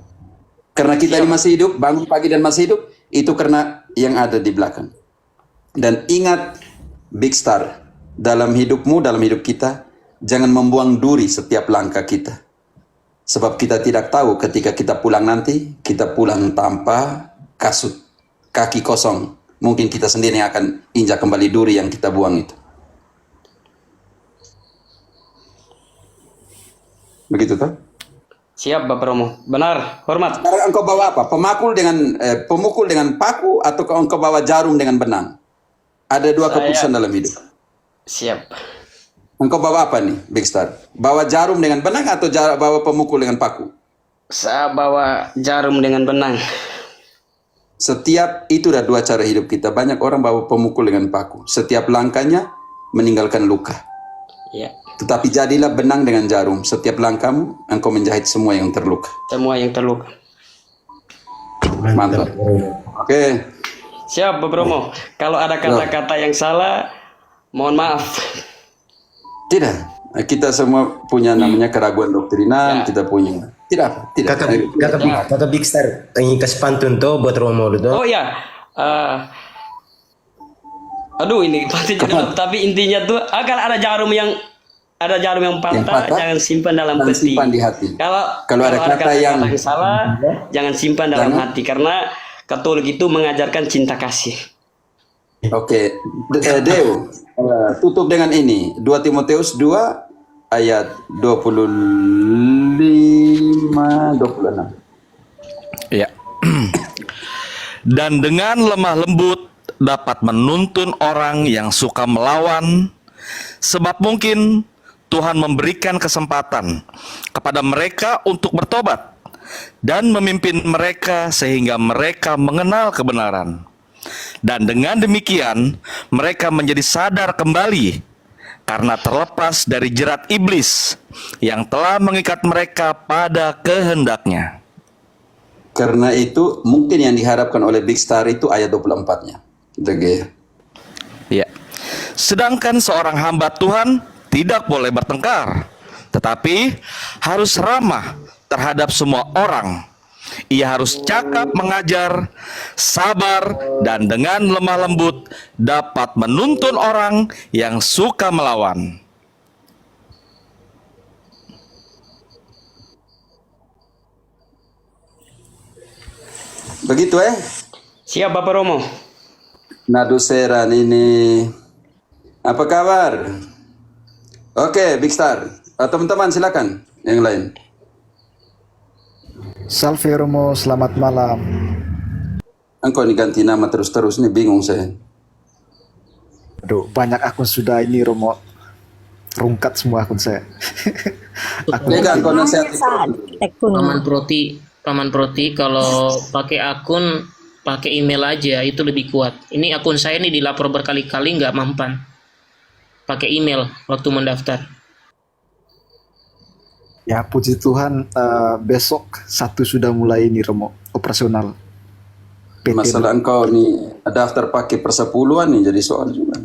Karena kita ini masih hidup, bangun pagi dan masih hidup, itu karena yang ada di belakang. Dan ingat, Big Star, dalam hidupmu, dalam hidup kita, jangan membuang duri setiap langkah kita. Sebab kita tidak tahu ketika kita pulang nanti, kita pulang tanpa kasut, kaki kosong. Mungkin kita sendiri yang akan injak kembali duri yang kita buang itu. Begitu toh? Siap Bapak Romo. Benar, hormat. Sekarang engkau bawa apa? Pemukul dengan paku atau engkau bawa jarum dengan benang? Ada dua keputusan dalam hidup. Siap. Engkau bawa apa nih, Big Star? Bawa jarum dengan benang atau bawa pemukul dengan paku? Saya bawa jarum dengan benang. Setiap itu ada dua cara hidup kita. Banyak orang bawa pemukul dengan paku. Setiap langkahnya meninggalkan luka. Ya, Tetapi jadilah benang dengan jarum. Setiap langkahmu, engkau menjahit semua yang terluka. semua yang terluka. Mantap. Oke. Siap, Bapak Romo. Kalau ada kata-kata yang salah, mohon maaf. Tidak. Kita semua punya namanya keraguan doktrinan. Kita punya. Tidak apa. Tidak. Kata Big Star, ini kasih pantun tuh buat Romo tuh. Oh ya, aduh ini pasti jadi, tapi intinya tuh akan ada jarum yang patah, jangan simpan dalam Jangan peti. simpan di hati. Kalau ada kata yang salah, jangan simpan dalam hati karena Katolik itu mengajarkan cinta kasih. Oke. Deo, tutup dengan ini. 2 Timotius 2 ayat 25-26. Ya. Dan dengan lemah lembut dapat menuntun orang yang suka melawan, sebab mungkin Tuhan memberikan kesempatan kepada mereka untuk bertobat dan memimpin mereka sehingga mereka mengenal kebenaran. Dan dengan demikian mereka menjadi sadar kembali karena terlepas dari jerat iblis yang telah mengikat mereka pada kehendaknya. Karena itu mungkin yang diharapkan oleh Big Star itu ayat 24-nya. Ya. Sedangkan seorang hamba Tuhan tidak boleh bertengkar, tetapi harus ramah terhadap semua orang. Ia harus cakap mengajar, sabar, dan dengan lemah lembut dapat menuntun orang yang suka melawan. Begitu Siap Bapak Romo. Naduseran ini. Apa kabar? Oke, Big Star. Teman-teman silakan yang lain. Salve Romo, selamat malam. Engkau ini ganti nama terus-terus nih, bingung saya. Aduh, banyak akun sudah ini Romo. Rungkat semua akun saya. Engkau nasihat. Paman Proti kalau pakai akun pakai email aja itu lebih kuat. Ini akun saya nih dilapor berkali-kali nggak mempan. Pakai email waktu mendaftar. Ya puji Tuhan, besok 1 sudah mulai ini Romo, operasional. PT Masalah engkau nih daftar pakai persepuluhan nih jadi soal juga.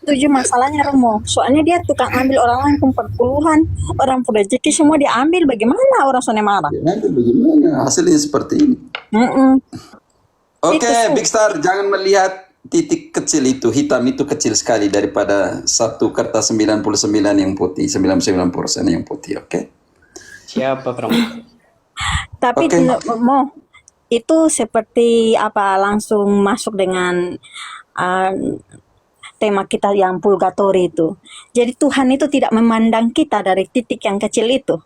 Tujuh masalahnya Romo, soalnya dia tukang ambil orang lain 40-an, orang rezeki semua diambil, bagaimana orang sana marah? Nanti bagaimana hasilnya seperti ini. Oke, Big Star, jangan melihat titik kecil itu, hitam itu kecil sekali daripada satu kertas 99 yang putih, 99% yang putih, oke? Siapa Romo? Tapi Mo, itu seperti apa langsung masuk dengan tema kita yang purgatori itu. Jadi Tuhan itu tidak memandang kita dari titik yang kecil itu.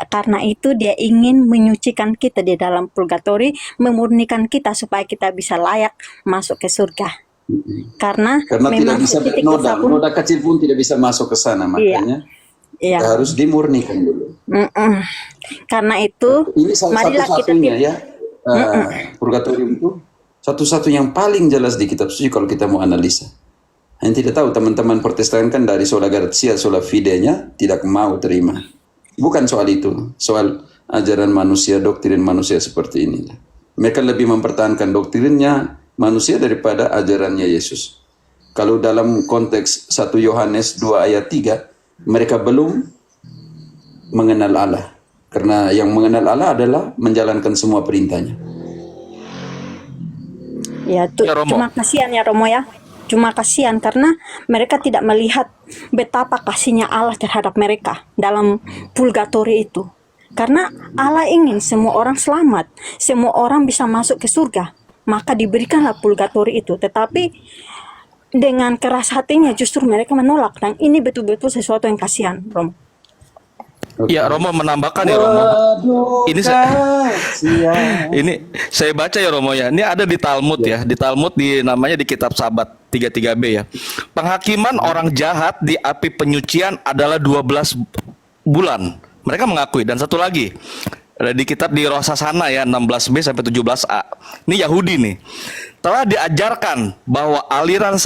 Karena itu dia ingin menyucikan kita di dalam purgatori, memurnikan kita supaya kita bisa layak masuk ke surga. Karena tidak bisa noda kecil pun tidak bisa masuk ke sana, makanya harus dimurnikan dulu. Karena itu ini satu-satunya ya, purgatorium itu satu-satu yang paling jelas di kitab suci kalau kita mau analisa. Yang tidak tahu teman-teman Protestan kan dari sola gratia, sola fide-nya tidak mau terima. Bukan soal itu, soal ajaran manusia, doktrin manusia seperti ini. Mereka lebih mempertahankan doktrinnya manusia daripada ajarannya Yesus. Kalau dalam konteks 1 Yohanes 2 ayat 3, mereka belum mengenal Allah. Karena yang mengenal Allah adalah menjalankan semua perintahnya. Ya, cuma kasihan ya Romo ya. Cuma kasihan karena mereka tidak melihat betapa kasihnya Allah terhadap mereka dalam purgatori itu. Karena Allah ingin semua orang selamat, semua orang bisa masuk ke surga, maka diberikanlah purgatori itu. Tetapi dengan keras hatinya justru mereka menolak, dan ini betul-betul sesuatu yang kasihan, Romo. Ya, Romo menambahkan ya Romo. Ini saya baca ya Romo ya. Ini ada di Talmud ya. Di Talmud namanya di kitab Sabat. 33B ya. Penghakiman orang jahat di api penyucian adalah 12 bulan. Mereka mengakui. Dan satu lagi, ada di kitab di Rosasana ya, 16B sampai 17A. Ini Yahudi nih. Telah diajarkan bahwa aliran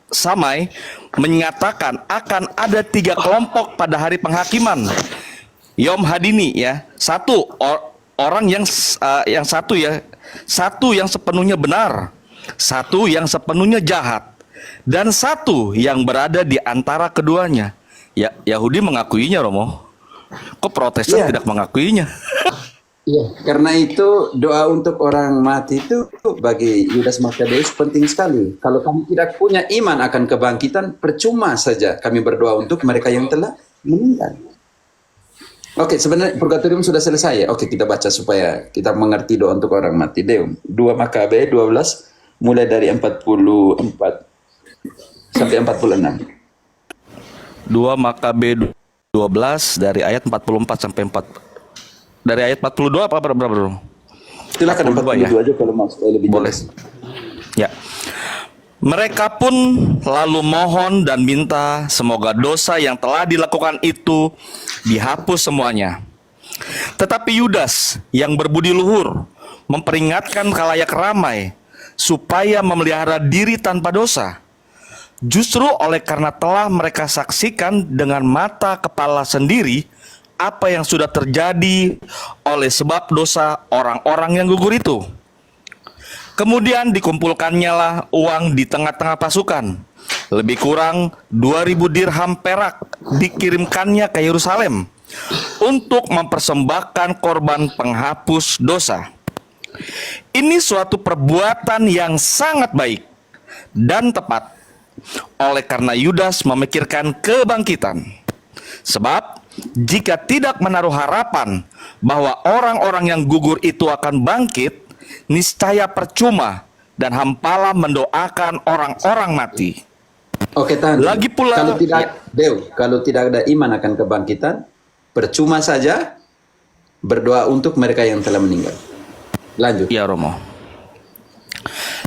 Samai menyatakan akan ada 3 kelompok pada hari penghakiman. Yom Hadini ya. Orang yang satu yang sepenuhnya benar, satu yang sepenuhnya jahat, dan satu yang berada di antara keduanya. Ya, Yahudi mengakuinya, Romo. Kok Protestan tidak mengakuinya? Iya, karena itu doa untuk orang mati itu bagi Yudas Makabeus penting sekali. Kalau kami tidak punya iman akan kebangkitan, percuma saja kami berdoa untuk mereka yang telah meninggal. Oke, sebenarnya purgatorium sudah selesai ya. Oke, kita baca supaya kita mengerti doa untuk orang mati. Deum, 2 Makabe 12 mulai dari 44 sampai 46. 2 Makabe 12 dari ayat 44 sampai 4. Dari ayat 42 apa berapa, Bro? Silakan 42 aja kalau mau lebih jelas. Ya. Mereka pun lalu mohon dan minta semoga dosa yang telah dilakukan itu dihapus semuanya. Tetapi Yudas yang berbudi luhur memperingatkan khalayak ramai supaya memelihara diri tanpa dosa. Justru oleh karena telah mereka saksikan dengan mata kepala sendiri apa yang sudah terjadi oleh sebab dosa orang-orang yang gugur itu. Kemudian dikumpulkannya lah uang di tengah-tengah pasukan. Lebih kurang 2000 dirham perak dikirimkannya ke Yerusalem untuk mempersembahkan korban penghapus dosa. Ini suatu perbuatan yang sangat baik dan tepat oleh karena Yudas memikirkan kebangkitan. Sebab jika tidak menaruh harapan bahwa orang-orang yang gugur itu akan bangkit, niscaya percuma dan hampalah mendoakan orang-orang mati. Oke, tahan. Lagi pula, kalau tidak ada iman akan kebangkitan, percuma saja berdoa untuk mereka yang telah meninggal. Lanjut. Ya, Romo.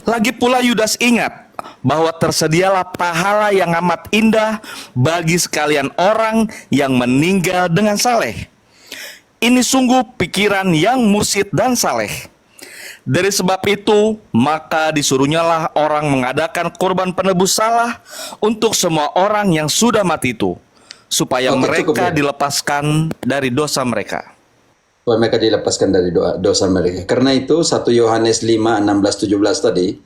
Lagi pula Yudas ingat bahwa tersedialah pahala yang amat indah bagi sekalian orang yang meninggal dengan saleh. Ini sungguh pikiran yang mursyid dan saleh. Dari sebab itu, maka disuruhnyalah orang mengadakan korban penebus salah untuk semua orang yang sudah mati itu, supaya mereka dilepaskan dari dosa mereka. Supaya mereka dilepaskan dari dosa mereka. Karena itu 1 Yohanes 5, 16, 17 tadi,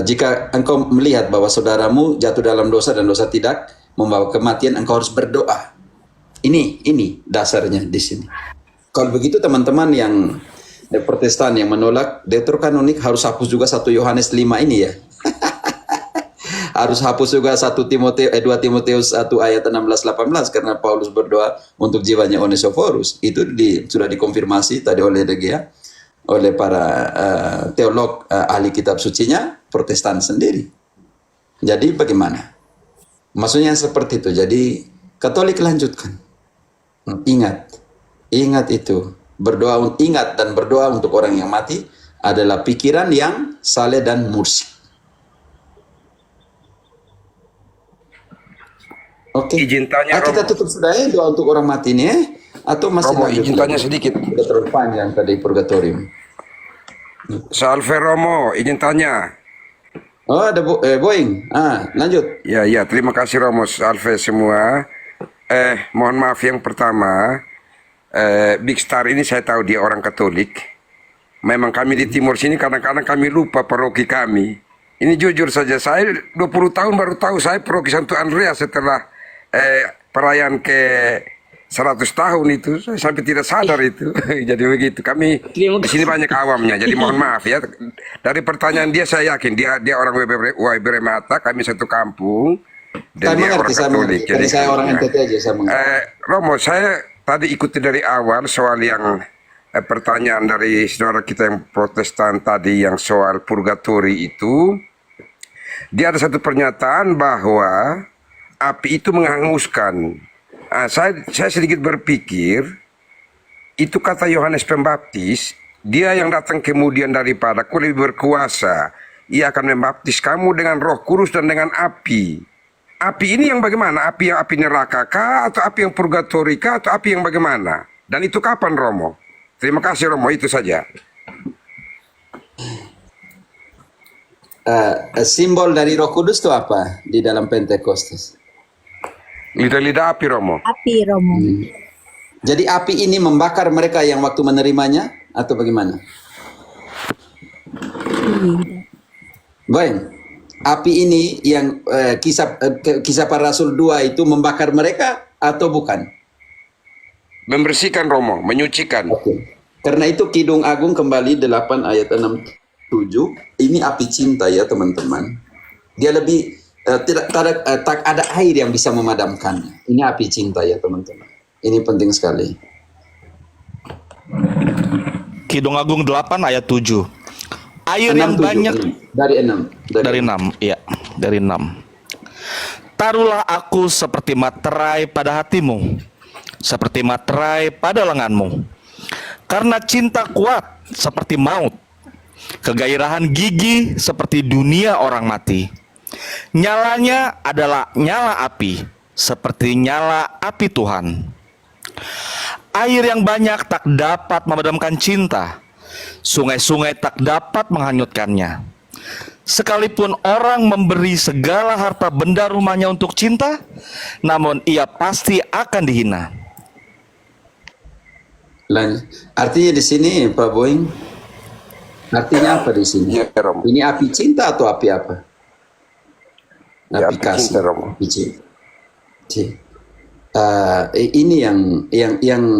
jika engkau melihat bahwa saudaramu jatuh dalam dosa dan dosa tidak membawa kematian, engkau harus berdoa. Ini dasarnya di sini. Kalau begitu teman-teman yang Protestan yang menolak deuterokanonik harus hapus juga 1 Yohanes 5 ini ya. Harus hapus juga 2 Timotius 1 ayat 16-18 karena Paulus berdoa untuk jiwanya Onesiphorus. Itu sudah dikonfirmasi tadi oleh DGA, oleh para teolog ahli kitab sucinya Protestan sendiri. Jadi bagaimana? Maksudnya seperti itu. Jadi Katolik lanjutkan. Ingat itu. Ingat dan berdoa untuk orang yang mati adalah pikiran yang saleh dan mursyid. Oke. Izin tanya, kita tutup sudah ya doa untuk orang mati ini ya? Atau masih Romo, lanjut? izin tanya sedikit. Sudah terlalu panjang tadi purgatorium. Salve Romo, izin tanya. Oh ada Boeing. Lanjut. Ya, terima kasih Romo. Salve semua. Mohon maaf yang pertama. Big Star ini saya tahu dia orang Katolik. Memang kami di Timur sini kadang-kadang kami lupa paroki kami. Ini jujur saja, saya 20 tahun baru tahu saya paroki Santo Andreas setelah perayaan ke 100 tahun itu. Saya sampai tidak sadar itu. Jadi begitu. Kami di sini banyak awamnya. Jadi mohon maaf ya. Dari pertanyaan dia saya yakin dia orang WB Remata, kami satu kampung. Dan dia orang Katolik. Jadi saya orang NTT aja saya Romo, saya tadi ikuti dari awal soal yang pertanyaan dari saudara kita yang Protestan tadi yang soal purgatori itu. Dia ada satu pernyataan bahwa api itu menghanguskan. Saya sedikit berpikir itu kata Yohanes Pembaptis, dia yang datang kemudian daripada aku lebih berkuasa. ia akan membaptis kamu dengan Roh Kudus dan dengan api. Api ini yang bagaimana? Api yang api neraka kah? Atau api yang purgatori kah? Atau api yang bagaimana? Dan itu kapan, Romo? Terima kasih, Romo. Itu saja. Simbol dari Roh Kudus itu apa di dalam Pentekostes? Lidah-lidah api, Romo. Api, Romo. Jadi api ini membakar mereka yang waktu menerimanya atau bagaimana? Baik. Api ini yang kisah para Rasul 2 itu membakar mereka atau bukan? Membersihkan, Romo, menyucikan. Oke. Karena itu Kidung Agung kembali 8 ayat 6-7. Ini api cinta ya teman-teman. Dia lebih tak ada air yang bisa memadamkannya. Ini api cinta ya teman-teman. Ini penting sekali. Kidung Agung 8 ayat 7. Air 6, yang 7, banyak 6. Dari 6. dari 6, iya, dari 6. Taruhlah aku seperti materai pada hatimu, seperti materai pada lenganmu. Karena cinta kuat seperti maut, kegairahan gigih seperti dunia orang mati. Nyalanya adalah nyala api, seperti nyala api Tuhan. Air yang banyak tak dapat memadamkan cinta, sungai-sungai tak dapat menghanyutkannya. Sekalipun orang memberi segala harta benda rumahnya untuk cinta, namun ia pasti akan dihina. Artinya di sini Pak Boeing, artinya apa di sini? Ya, Romo. Ini api cinta atau api apa? Ya, Api api kasih. cinta, Romo. Api cinta. Ini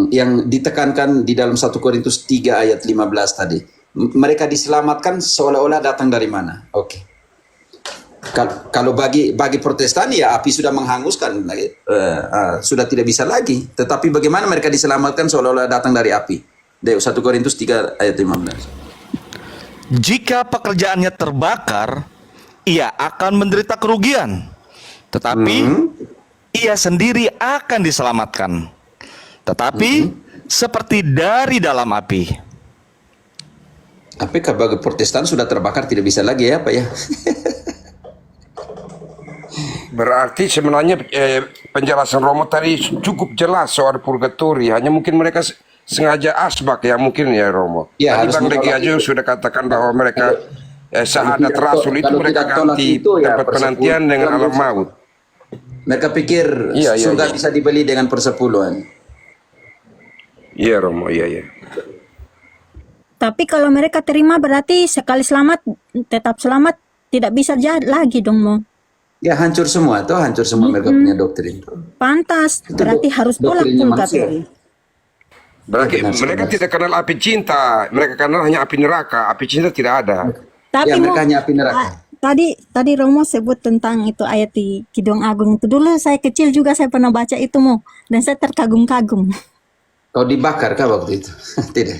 yang ditekankan di dalam 1 Korintus 3 ayat 15 tadi. Mereka diselamatkan seolah-olah datang dari mana? Oke. Kalau bagi Protestan ya api sudah menghanguskan, sudah tidak bisa lagi. Tetapi bagaimana mereka diselamatkan seolah-olah datang dari api? 1 Korintus 3 ayat 15. Jika pekerjaannya terbakar, ia akan menderita kerugian, tetapi ia sendiri akan diselamatkan, tetapi seperti dari dalam api. Apakah bagi Protestan sudah terbakar tidak bisa lagi ya Pak ya? Berarti sebenarnya penjelasan Romo tadi cukup jelas soal purgatori. Hanya mungkin mereka sengaja asbak ya mungkin ya Romo. Ya, tadi Bang Degi aja sudah katakan bahwa mereka syahadat rasul itu mereka ganti tempat penantian dengan alam maut. Mereka pikir surga bisa dibeli dengan persepuluhan. Iya Romo, iya. Tapi kalau mereka terima berarti sekali selamat tetap selamat, tidak bisa lagi dong Mo. Ya hancur semua mereka punya doktrin. Pantas, berarti harus tolak purgatori. Berarti mereka tidak kenal api cinta, mereka kenal hanya api neraka. Api cinta tidak ada. Tapi ya, mereka hanya api neraka. Tadi Romo sebut tentang itu ayat di Kidung Agung itu. Dulu saya kecil juga saya pernah baca itu Mo, dan saya terkagum-kagum. Kau dibakar kah waktu itu? Tidak.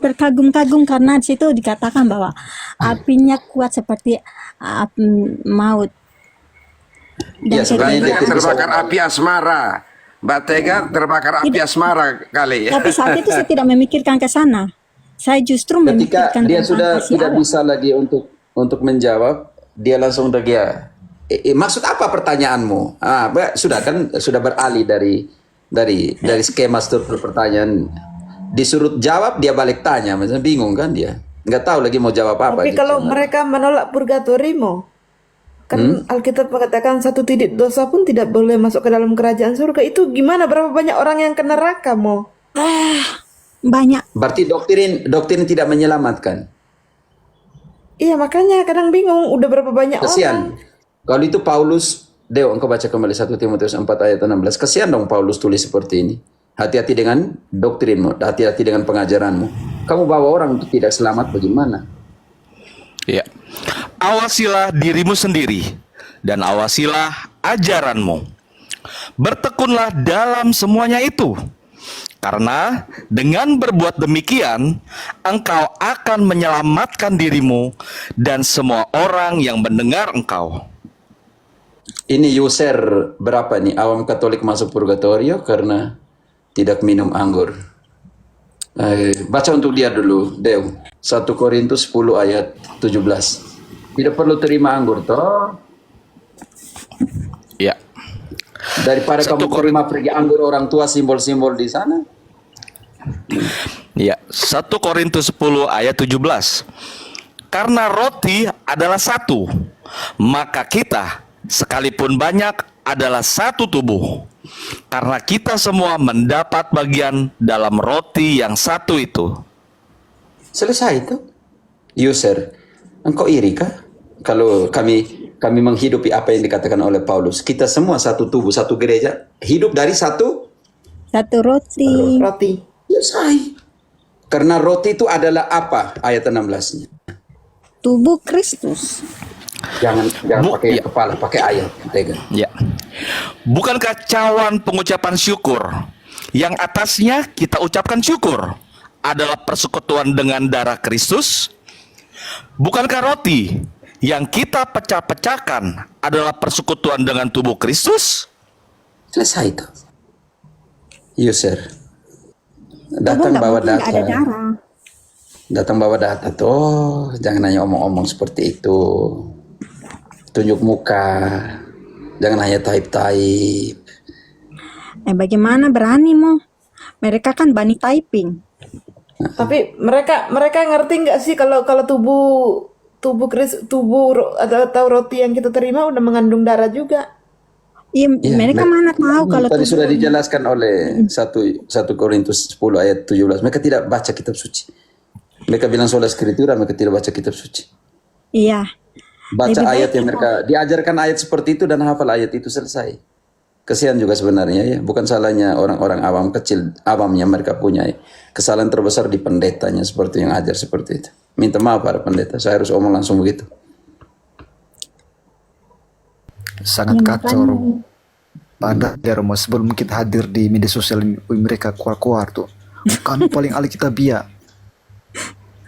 Terkagum-kagum karena di situ dikatakan bahwa apinya kuat seperti api maut. Ya, sebenarnya terbakar api asmara. Mbak Tega terbakar api asmara kali ya. Tapi saat itu saya tidak memikirkan ke sana. Saya justru ketika memikirkan dia sudah tidak Allah. bisa lagi untuk menjawab, dia langsung maksud apa pertanyaanmu? Sudah beralih dari skema struktur pertanyaan. Disuruh jawab dia balik tanya, misalnya bingung kan dia, nggak tahu lagi mau jawab apa. Tapi gitu. kalau mereka menolak purgatori kan Alkitab mengatakan satu titik dosa pun tidak boleh masuk ke dalam kerajaan surga. Itu gimana? Berapa banyak orang yang ke neraka Banyak. Berarti doktrin tidak menyelamatkan. Iya makanya kadang bingung. Udah berapa banyak Kesian. orang. Kalau itu Paulus, engkau baca kembali 1 Timotius 4 ayat 16. Kesian dong Paulus tulis seperti ini. Hati-hati dengan doktrinmu, hati-hati dengan pengajaranmu. Kamu bawa orang untuk tidak selamat bagaimana? Ya. Awasilah dirimu sendiri dan awasilah ajaranmu. Bertekunlah dalam semuanya itu. Karena dengan berbuat demikian, engkau akan menyelamatkan dirimu dan semua orang yang mendengar engkau. Ini user berapa nih? Awam Katolik masuk purgatorio karena tidak minum anggur. Baca untuk dia dulu, Deo. 1 Korintus 10 ayat 17. Tidak perlu terima anggur toh. Ya. Daripada 1 kamu terima pergi anggur orang tua simbol-simbol di sana. Ya, 1 Korintus 10 ayat 17. Karena roti adalah satu, maka kita sekalipun banyak adalah satu tubuh. Karena kita semua mendapat bagian dalam roti yang satu itu. Selesai itu. User, engkau iri kah? Kalau kami menghidupi apa yang dikatakan oleh Paulus. Kita semua satu tubuh, satu gereja. Hidup dari satu roti. Selesai. Karena roti itu adalah apa? Ayat 16-nya. Tubuh Kristus. Jangan pakai kepala, pakai ayat. Ya. Bukankah cawan pengucapan syukur yang atasnya kita ucapkan syukur adalah persekutuan dengan darah Kristus? Bukankah roti yang kita pecah-pecahkan adalah persekutuan dengan tubuh Kristus? Selesai itu. User. Datang bawa data. Datang bawa data tuh. Jangan hanya omong-omong seperti itu. Tunjuk muka. Jangan hanya type-type. Bagaimana berani mo? Mereka kan bani typing. Tapi mereka ngerti nggak sih kalau tubuh atau roti yang kita terima udah mengandung darah juga. Iya, mereka mana tahu kalau tadi sudah dijelaskan oleh 1 Korintus 10 ayat 17. Mereka tidak baca kitab suci. Mereka bilang sola skritura, mereka tidak baca kitab suci. Iya. Baca ayat yang mereka diajarkan ayat seperti itu dan hafal ayat itu, selesai. Kesian juga sebenarnya ya. Bukan salahnya orang-orang awam kecil, awamnya mereka punya ya. Kesalahan terbesar di pendetanya seperti yang ajar seperti itu. Minta maaf para pendeta, saya harus omong langsung begitu. Sangat kacau. Pada Romo, sebelum kita hadir di media sosial mereka keluar-keluar tuh. Kan paling ahli kita biar.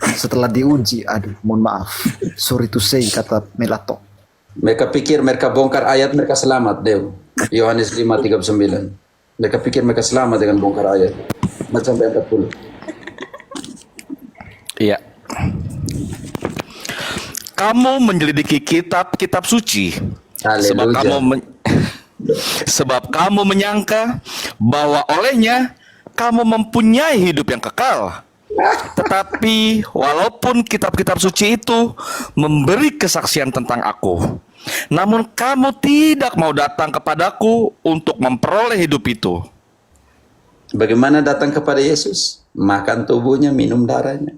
Setelah diuji, aduh, mohon maaf. Sorry to say, kata Melato. Mereka pikir mereka bongkar ayat, mereka selamat, Dew. Yohanes 5:39. Mereka pikir mereka selamat dengan bongkar ayat. Sampai 40. Iya. Kamu menyelidiki kitab-kitab suci. Sebab kamu menyangka bahwa olehnya kamu mempunyai hidup yang kekal. Tetapi walaupun kitab-kitab suci itu memberi kesaksian tentang aku, namun kamu tidak mau datang kepadaku untuk memperoleh hidup itu. Bagaimana datang kepada Yesus? Makan tubuhnya, minum darahnya.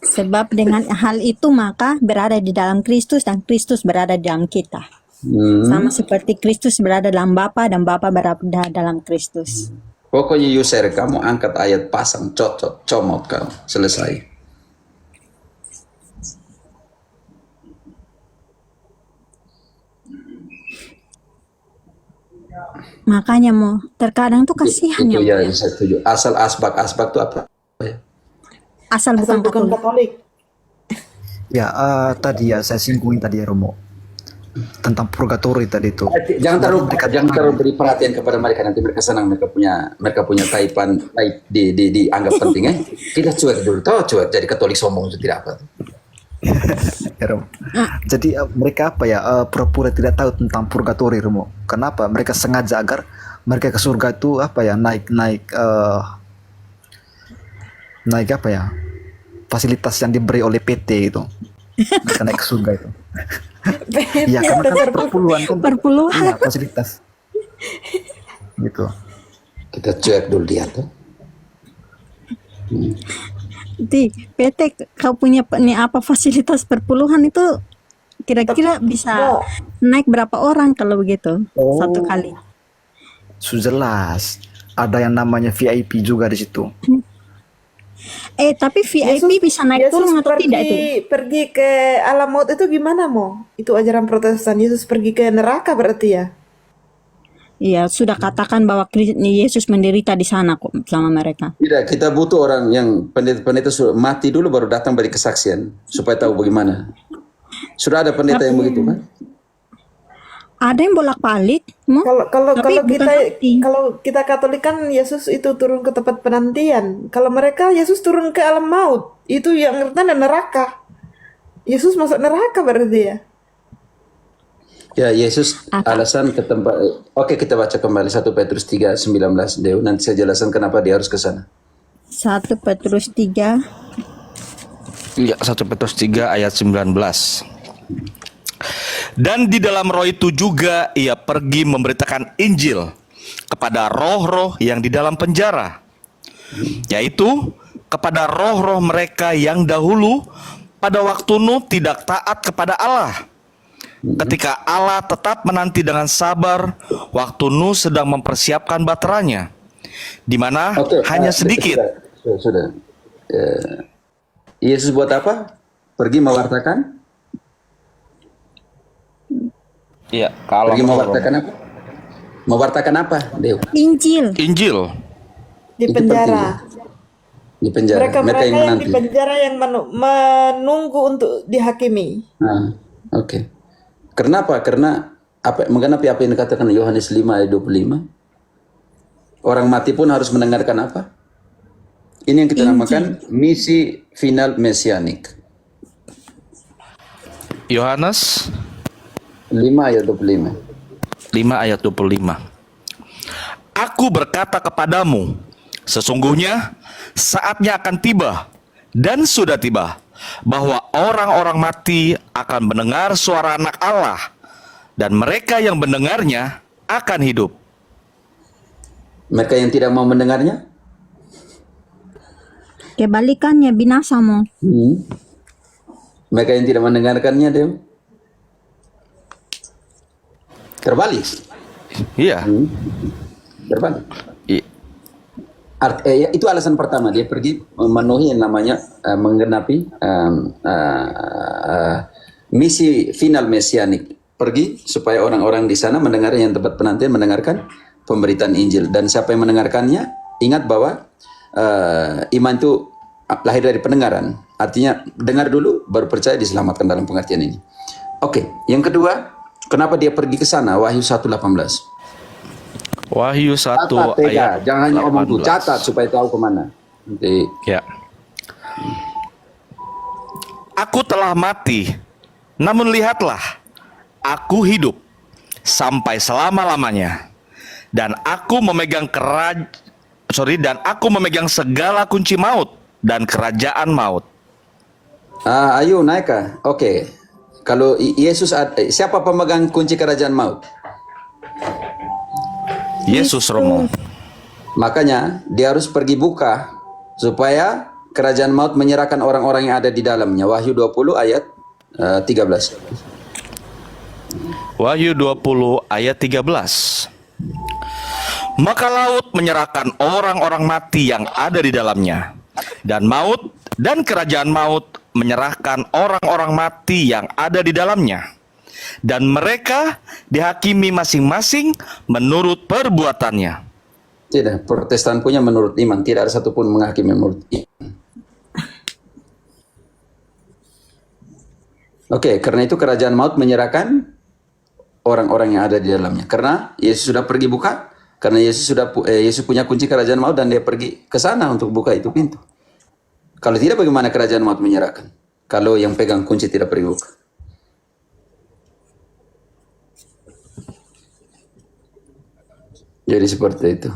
Sebab dengan hal itu maka berada di dalam Kristus dan Kristus berada di dalam kita. Sama seperti Kristus berada dalam Bapa dan Bapa berada dalam Kristus. Pokoknya user, kamu angkat ayat, pasang, cocok, comot kamu. Selesai. Makanya mau terkadang tuh kasihan itu ya. Ya, saya setuju. Asal asbak itu apa? Asal bukan Katolik. Ya, tadi ya saya singgungin tadi ya Romo. Tentang purgatori tadi itu. Jangan terlalu beri perhatian kepada mereka, nanti mereka senang, mereka punya type dianggap penting ya. Kita cuek dulu, cuek jadi Katolik sombong itu tidak apa. Ya, Romo. Jadi mereka apa ya pura-pura tidak tahu tentang purgatori Romo. Kenapa? Mereka sengaja agar mereka ke surga itu apa ya naik apa ya fasilitas yang diberi oleh PT itu. Mereka naik ke surga itu. Iya, karena kan perpuluhan ya, fasilitas gitu. Kita cek dulu dia tuh. Di PT kau punya apa fasilitas perpuluhan itu kira-kira bisa naik berapa orang kalau begitu satu kali? Sudah jelas ada yang namanya VIP juga di situ. Tapi VIP bisa naik turun atau tidak itu? Pergi ke alam maut itu gimana Mo? Itu ajaran Protestan. Yesus pergi ke neraka berarti ya? Iya, sudah katakan bahwa Yesus menderita di sana kok sama mereka. Tidak, kita butuh orang yang pendeta-pendeta mati dulu baru datang beri kesaksian supaya tahu bagaimana. Sudah ada pendeta yang begitu kan? Ada yang bolak-balik, Mo. Kalau Tapi kalau bukan kita pasti. kalau kita Katolik kan Yesus itu turun ke tempat penantian. Kalau mereka Yesus turun ke alam maut. Itu yang artinya neraka. Yesus masuk neraka berarti ya. Ya, Yesus alasan ke tempat. Oke, kita baca kembali 1 Petrus 3:19 Deo. Nanti saya jelaskan kenapa dia harus ke sana. 1 Petrus 3. Ya, 1 Petrus 3 ayat 19. Dan di dalam roh itu juga ia pergi memberitakan Injil kepada roh-roh yang di dalam penjara, yaitu kepada roh-roh mereka yang dahulu pada waktu Nuh tidak taat kepada Allah. Ketika Allah tetap menanti dengan sabar waktu Nuh sedang mempersiapkan baterainya, di mana hanya sedikit. Sudah. Yesus buat apa? Pergi mewartakan? Iya, kalau pergi mewartakan apa? Mewartakan apa, Deo? Injil. Injil. Di penjara. Di penjara. Mereka yang yang menanti. di penjara yang menunggu untuk dihakimi. Nah, oke. Kenapa? Karena menggenapi apa yang dikatakan Yohanes 5 ayat 25. Orang mati pun harus mendengarkan apa? Ini yang kita namakan misi final mesianik. Yohanes 5 ayat 25. 5 ayat 25. Aku berkata kepadamu, sesungguhnya saatnya akan tiba dan sudah tiba bahwa orang-orang mati akan mendengar suara Anak Allah, dan mereka yang mendengarnya akan hidup. Mereka yang tidak mau mendengarnya? Kebalikannya binasa, Mo. Mereka yang tidak mendengarkannya, Deo? Terbalik. Iya. Terbalik. Itu alasan pertama, dia pergi memenuhi yang namanya menggenapi misi final mesianik. Pergi supaya orang-orang di sana mendengar yang tempat penantian mendengarkan pemberitaan Injil. Dan siapa yang mendengarkannya, ingat bahwa iman itu lahir dari pendengaran. Artinya dengar dulu baru percaya, diselamatkan dalam pengertian ini. Oke, yang kedua, kenapa dia pergi ke sana? Wahyu 1:18. Wahyu 1 catat, ayat jangan hanya omong tuh, 18. catat supaya tahu kemana. Nanti. Ya. Aku telah mati, namun lihatlah, aku hidup sampai selama-lamanya, dan aku memegang memegang segala kunci maut dan kerajaan maut. Ayo naik kah? Oke. Kalau Yesus, siapa pemegang kunci kerajaan maut? Yesus, Romo. Makanya dia harus pergi buka supaya kerajaan maut menyerahkan orang-orang yang ada di dalamnya. Wahyu 20 ayat 13. Wahyu 20 ayat 13. Maka laut menyerahkan orang-orang mati yang ada di dalamnya, dan maut dan kerajaan maut menyerahkan orang-orang mati yang ada di dalamnya, dan mereka dihakimi masing-masing menurut perbuatannya. Tidak, Protestan punya menurut iman, tidak ada satupun menghakimi menurut iman. Oke, karena itu kerajaan maut menyerahkan orang-orang yang ada di dalamnya. Karena Yesus sudah pergi buka, karena Yesus punya kunci kerajaan maut dan dia pergi ke sana untuk buka itu pintu. Kalau tidak, bagaimana kerajaan maut menyerahkan? Kalau yang pegang kunci tidak pergi buka. Jadi seperti itu.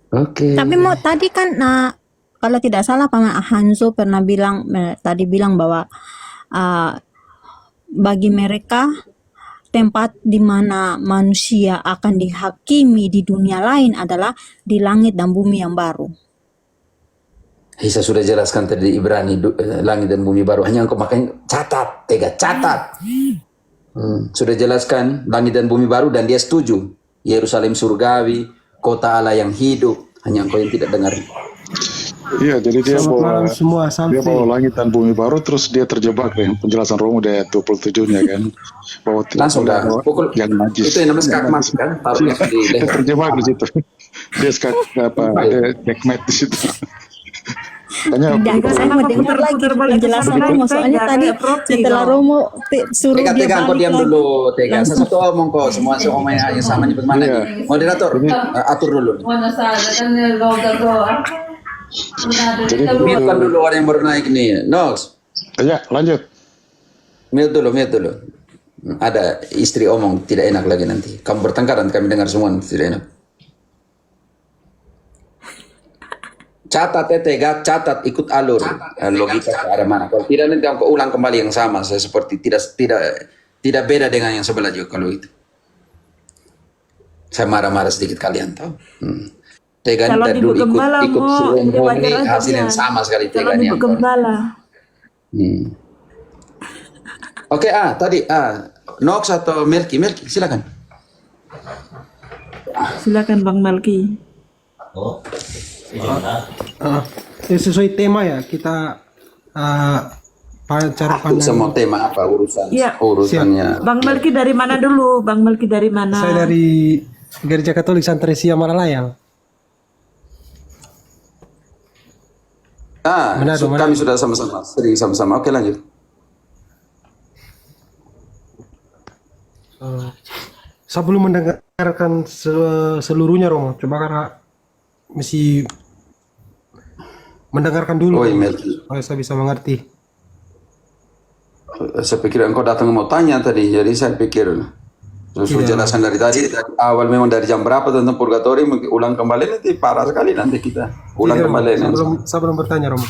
Oke. Tapi mau tadi kan, kalau tidak salah Paman Hanzo pernah bilang, tadi bilang bahwa bagi mereka tempat di mana manusia akan dihakimi di dunia lain adalah di langit dan bumi yang baru. Saya sudah jelaskan tadi di Ibrani, langit dan bumi baru. Hanya engkau makanya catat, catat. Sudah jelaskan langit dan bumi baru dan dia setuju. Yerusalem surgawi, kota Allah yang hidup. Hanya engkau yang tidak dengar. Iya, jadi dia bawa, semua dia bawa langit dan bumi baru, terus dia terjebak dengan penjelasan Romo di ayat 27-nya kan. Bahwa langsung dah pukul yang najis. Itu yang namanya skakmat kan, taruhnya di leher. Terjebak di situ. Dia skak apa, ada checkmate di situ. Tanya Tidak, saya mau dengar lagi penjelasan Romo. Soalnya tadi setelah Romo suruh Tega, dia Tega, kau balik diam lagi. dulu, Tega. Langsung. Satu omong kok, semua omongnya yang sama nih bagaimana Iya. nih? Moderator, atur dulu. Jadi Mute dulu orang yang baru naik nih. Nox, ya lanjut. mute dulu. Ada istri omong tidak enak lagi nanti. Kamu bertengkar dan kami dengar semua nanti tidak enak. Catat ya Tega, catat ikut alur logika ke arah mana. Kalau tidak nanti aku ulang kembali yang sama. Saya seperti tidak beda dengan yang sebelah juga kalau itu. Saya marah-marah sedikit kalian tahu. Tega Calon dari ibu dulu gembala, ikut Mo. seruan Jadi wajar ini aja hasil yang dia. sama sekali Tega Calon nih. ibu gembala. Oke, tadi Nox atau Melki, silakan. Silakan Bang Melki. Sesuai tema ya kita cara pandang. Semua tema apa Iya. urusannya. Bang Melki dari mana dulu? Bang Melki dari mana? Saya dari Gereja Katolik Santresia Maralayang. Manado. Kami sudah sama-sama, sering sama-sama. Oke, lanjut. Saya belum mendengarkan seluruhnya Romo. Coba karena mesti mendengarkan dulu. Supaya saya bisa mengerti. Saya pikir engkau datang mau tanya tadi, jadi saya pikir sudah jelaskan dari tadi awal memang dari jam berapa tentang purgatori, ulang kembali nanti parah sekali nanti kita ulang kembali. Saya belum bertanya Romo.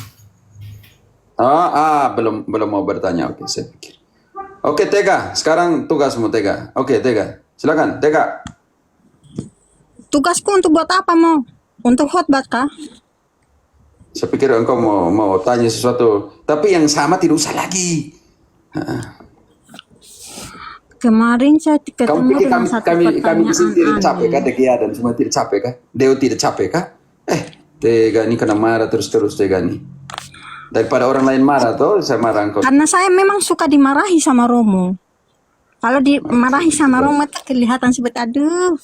Belum mau bertanya. Oke, saya pikir. Oke, Tega, sekarang tugasmu Tega. Oke, Tega, silakan Tega. Tugasku untuk buat apa mau? Untuk khotbah kah? Saya pikir engkau mau tanya sesuatu, tapi yang sama tidak usah lagi. Kemarin saya ketemu Kamu pikir dengan satu kami di pertanyaan sini tidak aneh. capek kah? Tega dan semua tidak capek kah? Deo tidak capek kah? Tega ini kena marah terus Tega nih. Daripada orang lain marah tuh, saya marah engkau. Karena saya memang suka dimarahi sama Romo. Kalau dimarahi sama Romo itu kelihatan seperti aduh.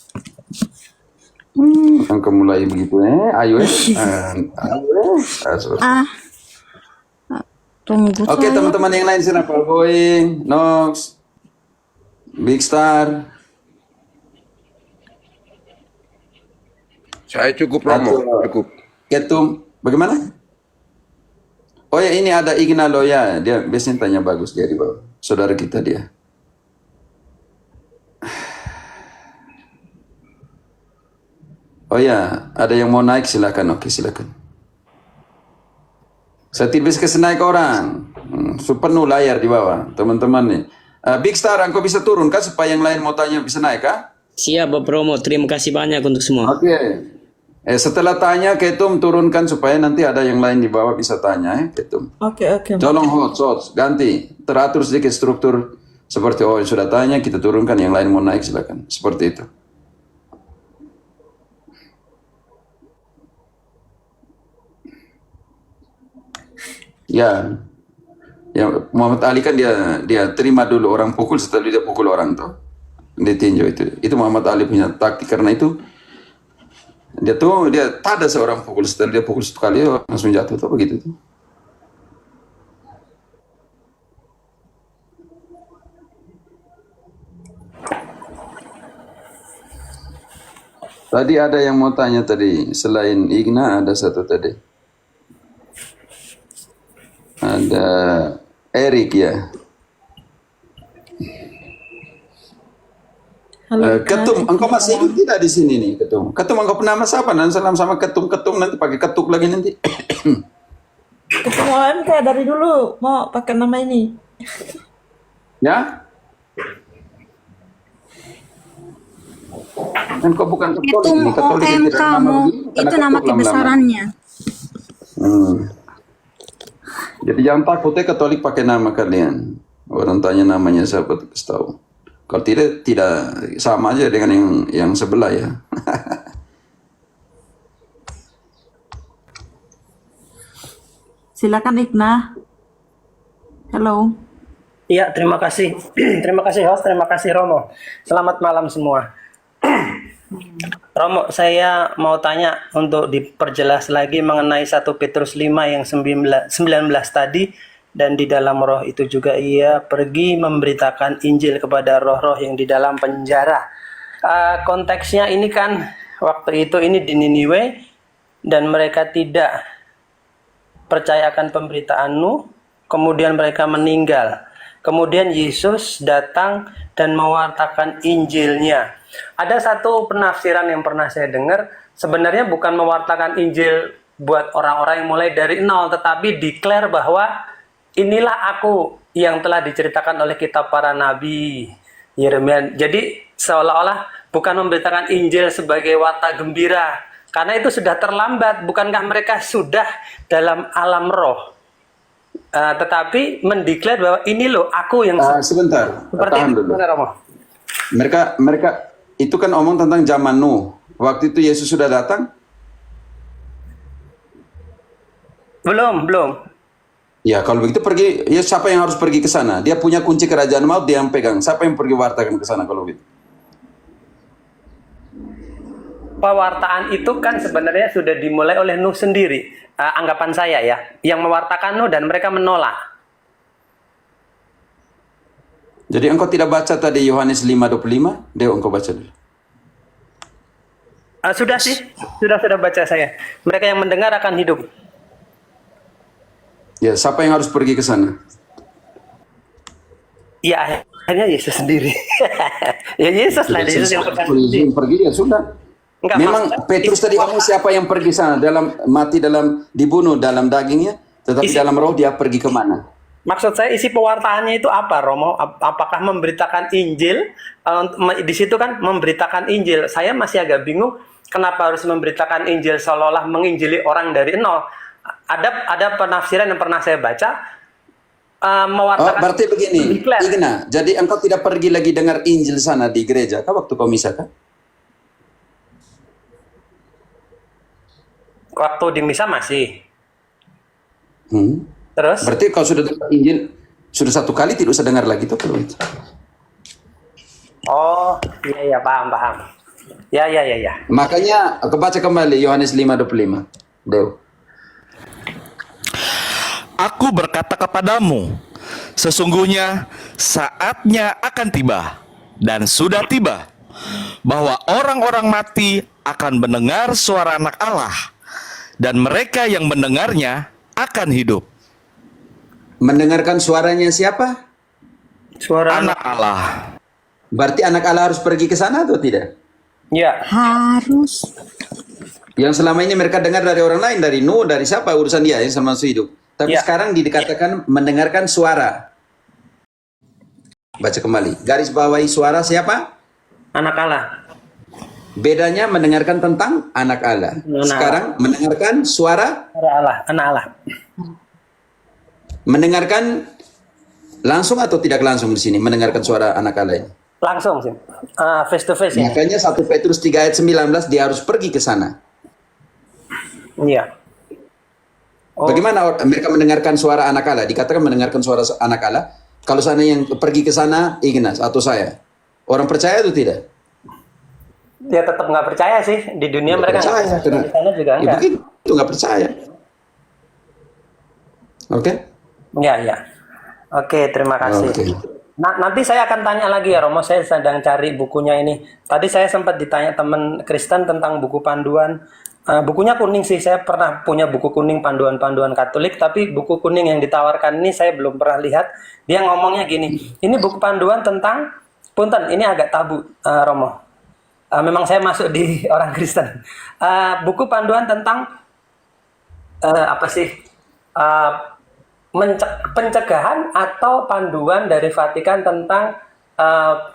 Engkau mulai begitu ayo Tunggu. Oke, teman-teman yang lain sini Pak Boy, Nox, Big Star. Saya cukup Romo, cukup. Ketum, bagaimana? Oh ya, ini ada Ignalo ya, dia biasanya tanya bagus dia di bawah. Saudara kita dia. Oh ya, ada yang mau naik silakan. Oke, silakan. Saya tidak bisa kasih naik orang. Penuh layar di bawah, teman-teman nih. Big Star, engkau bisa turun kan supaya yang lain mau tanya bisa naik kah? Siap Bapak Romo, terima kasih banyak untuk semua. Oke. Setelah tanya, Ketum turunkan supaya nanti ada yang lain di bawah bisa tanya Ketum. Oke. Tolong hot, ganti. Teratur sedikit struktur seperti sudah tanya, kita turunkan, yang lain mau naik silakan. Seperti itu. Ya, Muhammad Ali kan dia terima dulu orang pukul, setelah dia pukul orang tuh. Dia tinjau itu. Itu Muhammad Ali punya taktik, karena itu dia tak ada seorang pukul, setelah dia pukul satu kali langsung jatuh tuh begitu tuh. Tadi ada yang mau tanya tadi, selain Igna ada satu tadi. Ada Erik ya. Ketum, engkau masih hidup tidak di sini nih Ketum? Ketum, engkau pernah siapa? Dan salam sama Ketum nanti pakai ketuk lagi nanti. Ketum OMK dari dulu mau pakai nama ini. Ya? Engkau bukan Ketum OMK mau, itu nama kebesarannya. Jadi jangan takut Katolik pakai nama kalian. Orang tanya namanya siapa tuh kasih tahu. Kalau tidak sama aja dengan yang sebelah ya. Silakan Igna. Halo. Iya, terima kasih. Terima kasih host, terima kasih Romo. Selamat malam semua. Romo, saya mau tanya untuk diperjelas lagi mengenai 1 Petrus 5 yang 19 tadi, dan di dalam roh itu juga ia pergi memberitakan Injil kepada roh-roh yang di dalam penjara. Konteksnya ini kan waktu itu ini di Niniwe dan mereka tidak percaya akan pemberitaan Nuh, kemudian mereka meninggal. Kemudian Yesus datang dan mewartakan Injilnya. Ada satu penafsiran yang pernah saya dengar, sebenarnya bukan mewartakan Injil buat orang-orang yang mulai dari nol, tetapi declare bahwa inilah aku yang telah diceritakan oleh kitab para nabi, Yeremia. Jadi seolah-olah bukan memberitakan Injil sebagai warta gembira, karena itu sudah terlambat. Bukankah mereka sudah dalam alam roh? Tetapi mendeklar bahwa ini loh aku yang sebentar, seperti tahan itu. dulu. Romo. Mereka itu kan omong tentang zaman Nuh. Waktu itu Yesus sudah datang? Belum. Ya, kalau begitu pergi, ya siapa yang harus pergi ke sana? Dia punya kunci kerajaan maut, dia yang pegang. Siapa yang pergi wartakan ke sana kalau begitu? Pewartaan itu kan sebenarnya sudah dimulai oleh Nuh sendiri. Anggapan saya ya, yang mewartakan Nuh dan mereka menolak. Jadi engkau tidak baca tadi Yohanes 5:25? Dewa, engkau baca dulu. Sudah sih, sudah baca saya. Mereka yang mendengar akan hidup. Ya, siapa yang harus pergi ke sana? Ya, akhirnya Yesus sendiri. Ya Yesus lah, Yesus yang pergi ya sudah. Enggak, memang Petrus tadi omong siapa yang pergi sana, dibunuh dalam dagingnya, tetapi dalam roh dia pergi kemana? Maksud saya isi pewartaannya itu apa, Romo? Apakah memberitakan Injil? Di situ kan memberitakan Injil. Saya masih agak bingung kenapa harus memberitakan Injil seolah-olah menginjili orang dari nol. Ada penafsiran yang pernah saya baca, mewartakan. Berarti begini, Igna, jadi engkau tidak pergi lagi dengar Injil sana di gereja, kah waktu kau misa kah? Waktu di misa masih. Terus? Berarti kalau sudah dengar Injil, sudah satu kali tidak usah dengar lagi tuh kalau itu. Oh, iya paham. Ya. Makanya aku baca kembali Yohanes 5:25. Dew. Aku berkata kepadamu, sesungguhnya saatnya akan tiba dan sudah tiba bahwa orang-orang mati akan mendengar suara Anak Allah, dan mereka yang mendengarnya akan hidup. Mendengarkan suaranya siapa? Suara Anak Allah. Berarti Anak Allah harus pergi ke sana atau tidak? Ya. Harus. Yang selama ini mereka dengar dari orang lain, dari Nuh, dari siapa, urusan dia yang selama masih hidup. Tapi sekarang dikatakan mendengarkan suara. Baca kembali. Garis bawahi suara siapa? Anak Allah. Bedanya mendengarkan tentang Anak Allah. Sekarang mendengarkan suara Allah, Anak Allah. Mendengarkan langsung atau tidak langsung di sini mendengarkan suara Anak Allah ini? Langsung sih. Face to face ya. Makanya 1 Petrus 3 ayat 19 dia harus pergi ke sana. Iya. Bagaimana mereka mendengarkan suara Anak Allah? Dikatakan mendengarkan suara Anak Allah. Kalau sana yang pergi ke sana Ignas atau saya, orang percaya atau tidak? Dia tetap nggak percaya sih di dunia Nggak mereka percaya, nggak percaya. Di sana juga Ya enggak. begitu, nggak percaya. Oke? Ya. Oke, terima kasih. Nah, nanti saya akan tanya lagi ya Romo, saya sedang cari bukunya ini. Tadi saya sempat ditanya teman Kristen tentang buku panduan. Bukunya kuning sih, saya pernah punya buku kuning panduan-panduan Katolik, tapi buku kuning yang ditawarkan ini saya belum pernah lihat. Dia ngomongnya gini, ini buku panduan tentang, punten, ini agak tabu Romo. Memang saya masuk di orang Kristen. Buku panduan tentang pencegahan atau panduan dari Vatikan tentang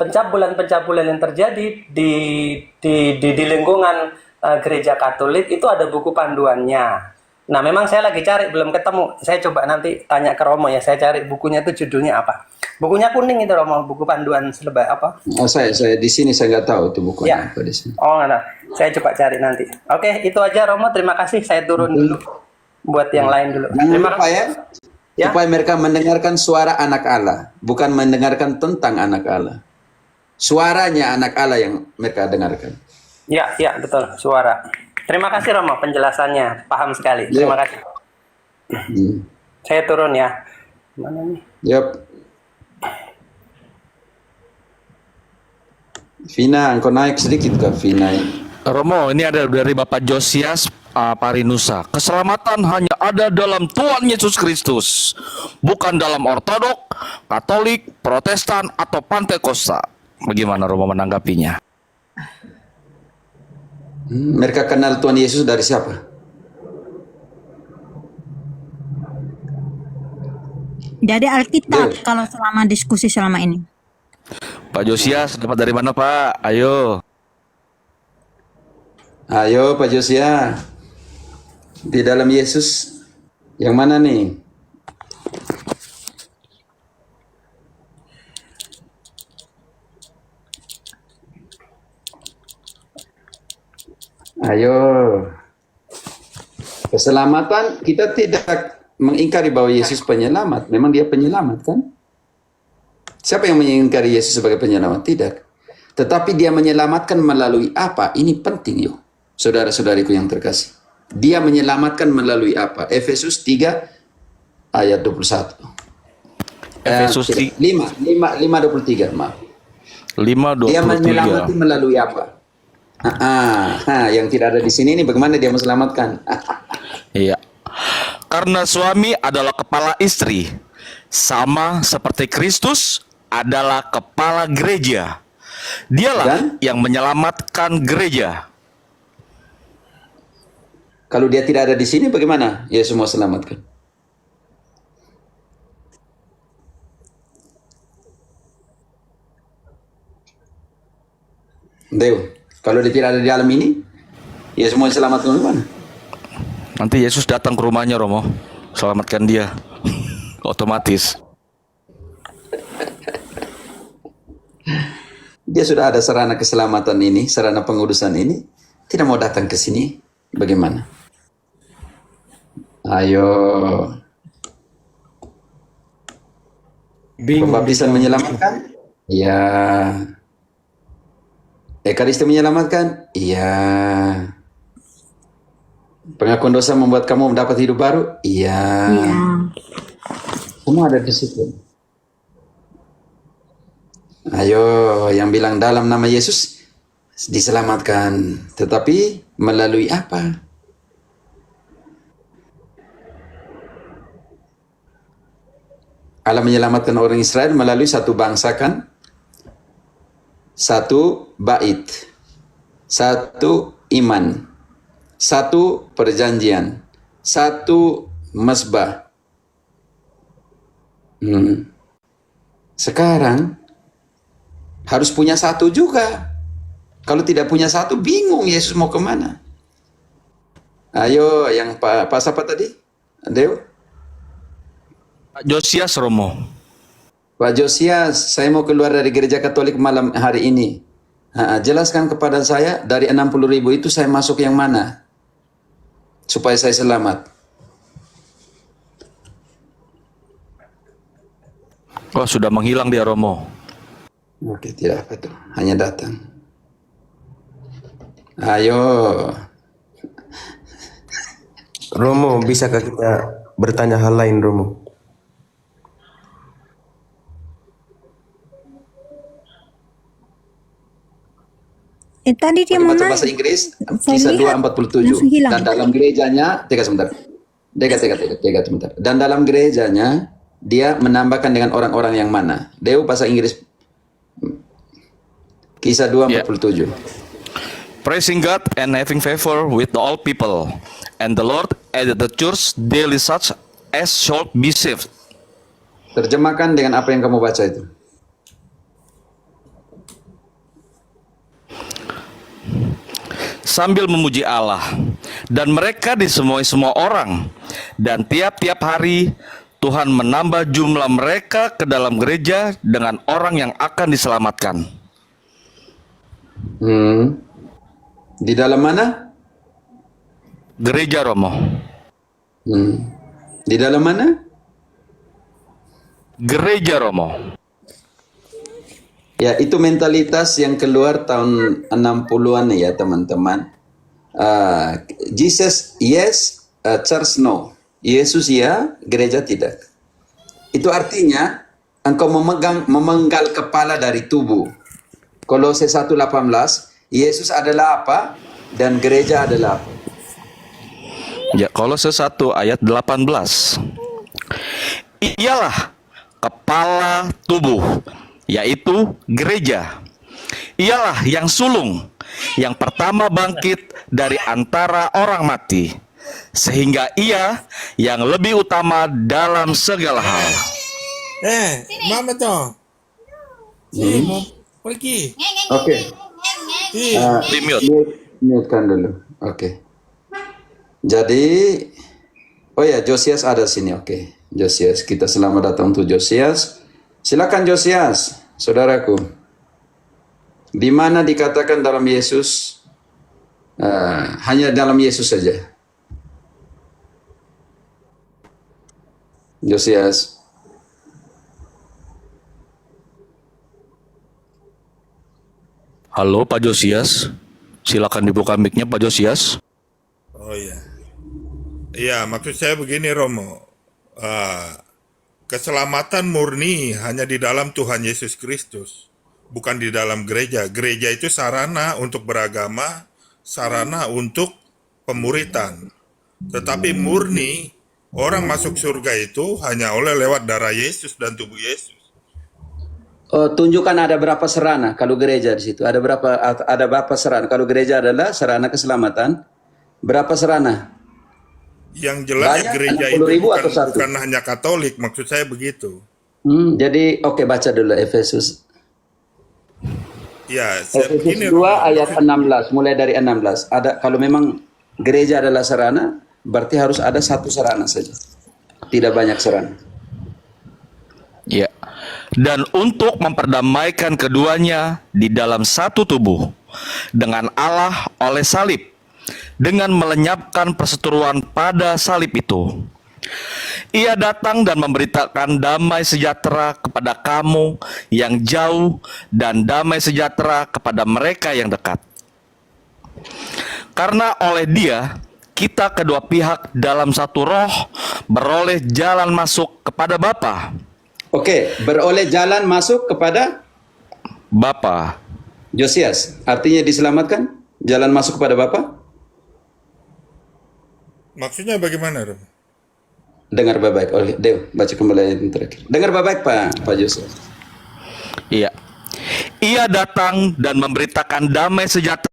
pencabulan-pencabulan yang terjadi di lingkungan gereja Katolik. Itu ada buku panduannya. Nah, memang saya lagi cari, belum ketemu. Saya coba nanti tanya ke Romo ya. Saya cari bukunya itu judulnya apa. Bukunya kuning itu Romo, buku panduan selebay apa? Oh, saya di sini saya nggak tahu itu bukunya apa di sini. Oh, nggak. Saya coba cari nanti. Oke, itu aja Romo. Terima kasih. Saya turun dulu. Buat yang lain dulu. Terima kasih. Ya? Supaya mereka mendengarkan suara Anak Allah, bukan mendengarkan tentang Anak Allah. Suaranya Anak Allah yang mereka dengarkan. Ya, ya, betul, suara. Terima kasih Romo penjelasannya, paham sekali. Terima kasih. Saya turun ya. Mana nih? Yap. Vina, engkau naik sedikit ke Vina. Romo, ini ada dari Bapak Josias Parinusa. Keselamatan hanya ada dalam Tuhan Yesus Kristus, bukan dalam Ortodok, Katolik, Protestan, atau Pantekosta. Bagaimana Romo menanggapinya? Mereka kenal Tuhan Yesus dari siapa? Jadi Alkitab kalau selama diskusi selama ini. Pak Josias, dapat dari mana Pak? Ayo. Ayo Pak Josia. Di dalam Yesus yang mana nih? Ayo. Keselamatan kita tidak mengingkari bahwa Yesus penyelamat. Memang dia penyelamat kan? Siapa yang mengingkari Yesus sebagai penyelamat? Tidak. Tetapi dia menyelamatkan melalui apa? Ini penting yuk. Saudara-saudariku yang terkasih. Dia menyelamatkan melalui apa? Efesus 3 ayat 21. Efesus 5:23, maaf. 5:23. Dia menyelamatkan melalui apa? Yang tidak ada di sini ini bagaimana dia menyelamatkan? Iya. Karena suami adalah kepala istri, sama seperti Kristus adalah kepala gereja. Dialah yang menyelamatkan gereja. Kalau dia tidak ada di sini bagaimana Yesus mau selamatkan? Deo, kalau dia tidak ada di alam ini, Yesus mau selamatkan bagaimana? Nanti Yesus datang ke rumahnya Romo, selamatkan dia. Otomatis. Dia sudah ada sarana keselamatan ini, sarana pengudusan ini, tidak mau datang ke sini, bagaimana? Ayo. Pembaptisan menyelamatkan? Iya. Ekaristi menyelamatkan? Iya. Pengakuan dosa membuat kamu mendapat hidup baru? Iya. Semua ada di situ. Ayo, yang bilang dalam nama Yesus diselamatkan. Tetapi melalui apa? Allah menyelamatkan orang Israel melalui satu bangsa kan? Satu bait. Satu iman. Satu perjanjian. Satu mesbah. Sekarang harus punya satu juga. Kalau tidak punya satu, bingung Yesus mau kemana. Ayo, yang Pak siapa tadi? Deo? Pak Josias Romo. Pak Josias, saya mau keluar dari gereja Katolik malam hari ini. Jelaskan kepada saya, dari 60.000 itu saya masuk yang mana? Supaya saya selamat. Oh, sudah menghilang dia Romo. Oke, tidak apa itu. Hanya datang. Ayo. Romo, bisakah kita bertanya hal lain, Romo? Tadi dia Baca mana? bahasa Inggris, Kisah 2:47. Dan dalam gerejanya, sebentar. Sebentar. Dan dalam gerejanya, dia menambahkan dengan orang-orang yang mana? Deo bahasa Inggris. Kisah 2:47. Praising God and having favor with all people, and the Lord added the church daily such as should be saved. Terjemahkan dengan apa yang kamu baca itu. Sambil memuji Allah, dan mereka disemuai semua orang, dan tiap-tiap hari Tuhan menambah jumlah mereka ke dalam gereja dengan orang yang akan diselamatkan. Di dalam mana? Gereja Romo. Di dalam mana? Gereja Romo. Ya, itu mentalitas yang keluar tahun 60-an ya, teman-teman. Jesus yes, church no. Yesus ya, gereja tidak. Itu artinya engkau memenggal kepala dari tubuh. Kolose 1:18, Yesus adalah apa dan gereja adalah apa? Ya, Kolose 1 ayat 18. Ialah kepala tubuh, yaitu gereja. Ialah yang sulung, yang pertama bangkit dari antara orang mati, sehingga ia yang lebih utama dalam segala hal. Mama toh. Mau pergi. Oke. Mute-kan dulu. Oke. Jadi, oh ya, Josias ada sini. Oke. Josias, kita selamat datang untuk Josias. Silakan Josias, saudaraku. Di mana dikatakan dalam Yesus, hanya dalam Yesus saja. Josias. Halo Pak Josias, silakan dibuka mic-nya Pak Josias. Oh iya. Iya, maksud saya begini Romo. Keselamatan murni hanya di dalam Tuhan Yesus Kristus, bukan di dalam gereja. Gereja itu sarana untuk beragama, sarana untuk pemuritan. Tetapi murni, orang masuk surga itu hanya oleh lewat darah Yesus dan tubuh Yesus. Tunjukkan ada berapa serana kalau gereja di situ. Ada berapa serana? Kalau gereja adalah serana keselamatan, berapa serana? Yang jelas Banyak, gereja 60.000 itu atau satu? bukan hanya Katolik, maksud saya begitu. Jadi oke, baca dulu Efesus. Ya, Efesus 2 ayat 16, mulai dari 16. Ada, kalau memang gereja adalah sarana, berarti harus ada satu sarana saja. Tidak banyak sarana. Ya. Dan untuk memperdamaikan keduanya di dalam satu tubuh dengan Allah oleh salib, dengan melenyapkan perseteruan pada salib itu. Ia datang dan memberitakan damai sejahtera kepada kamu yang jauh dan damai sejahtera kepada mereka yang dekat. Karena oleh Dia, kita kedua pihak dalam satu roh beroleh jalan masuk kepada Bapa. Oke, beroleh jalan masuk kepada Bapa. Josias, artinya diselamatkan? Jalan masuk kepada Bapa? Maksudnya bagaimana, Romo? Dengar baik-baik. Oleh Dew, baca kembali ayat yang terakhir. Dengar baik-baik, Pak Josias. Iya. Ia datang dan memberitakan damai sejahtera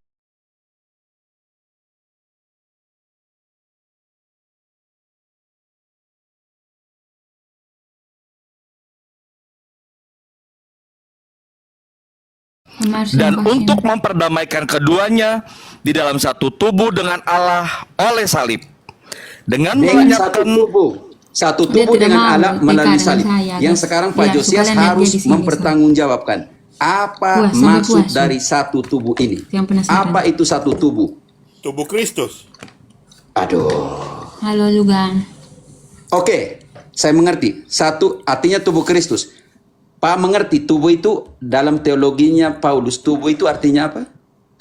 dan untuk memperdamaikan keduanya di dalam satu tubuh dengan Allah oleh salib. Dengan melenyapkan satu tubuh dengan Allah melalui salib. Yang sekarang Pak Josias harus mempertanggungjawabkan apa maksud dari satu tubuh ini. Apa itu satu tubuh? Tubuh Kristus. Aduh. Halo Lugan. Oke, saya mengerti. Satu artinya tubuh Kristus. Pak mengerti tubuh itu dalam teologinya Paulus. Tubuh itu artinya apa?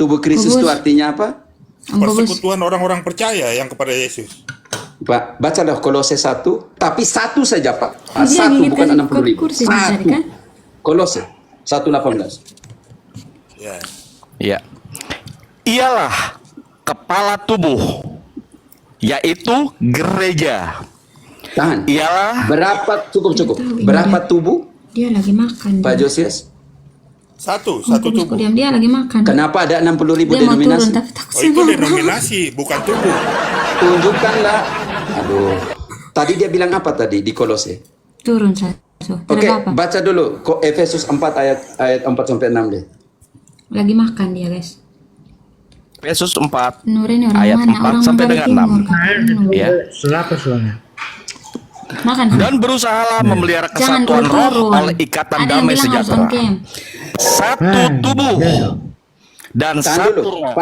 Tubuh Kristus itu artinya apa? Persekutuan orang-orang percaya yang kepada Yesus. Pak, bacalah Kolose 1. Tapi satu saja Pak. Satu bukan 60.000. Satu. Kolose 1:18. Ya. Ya. Ialah kepala tubuh, yaitu gereja. Tahan. Ialah berapa cukup. Berapa tubuh? Dia lagi makan. Pak Josias. Satu tubuh. Diam, dia lagi makan. Kenapa ada 60.000 Dia mau denominasi? turun, tapi takut Oh, itu sama orang. denominasi, bukan tubuh. Tunjukkanlah. Aduh. Tadi dia bilang apa tadi di Kolose? Turun satu. Oke, Apa? baca dulu Efesus 4 ayat 4-6 deh. Lagi makan dia, guys. Efesus 4 Nur ini orang ayat mana? 4 Orang sampai dari dengan timur, 6. kan? Ya. Makan. Dan berusahalah memelihara Jangan kesatuan roh turun. oleh ikatan Ada yang damai bilang harus sejahtera. on cam. Satu tubuh dan Tahan satu dulu, roh.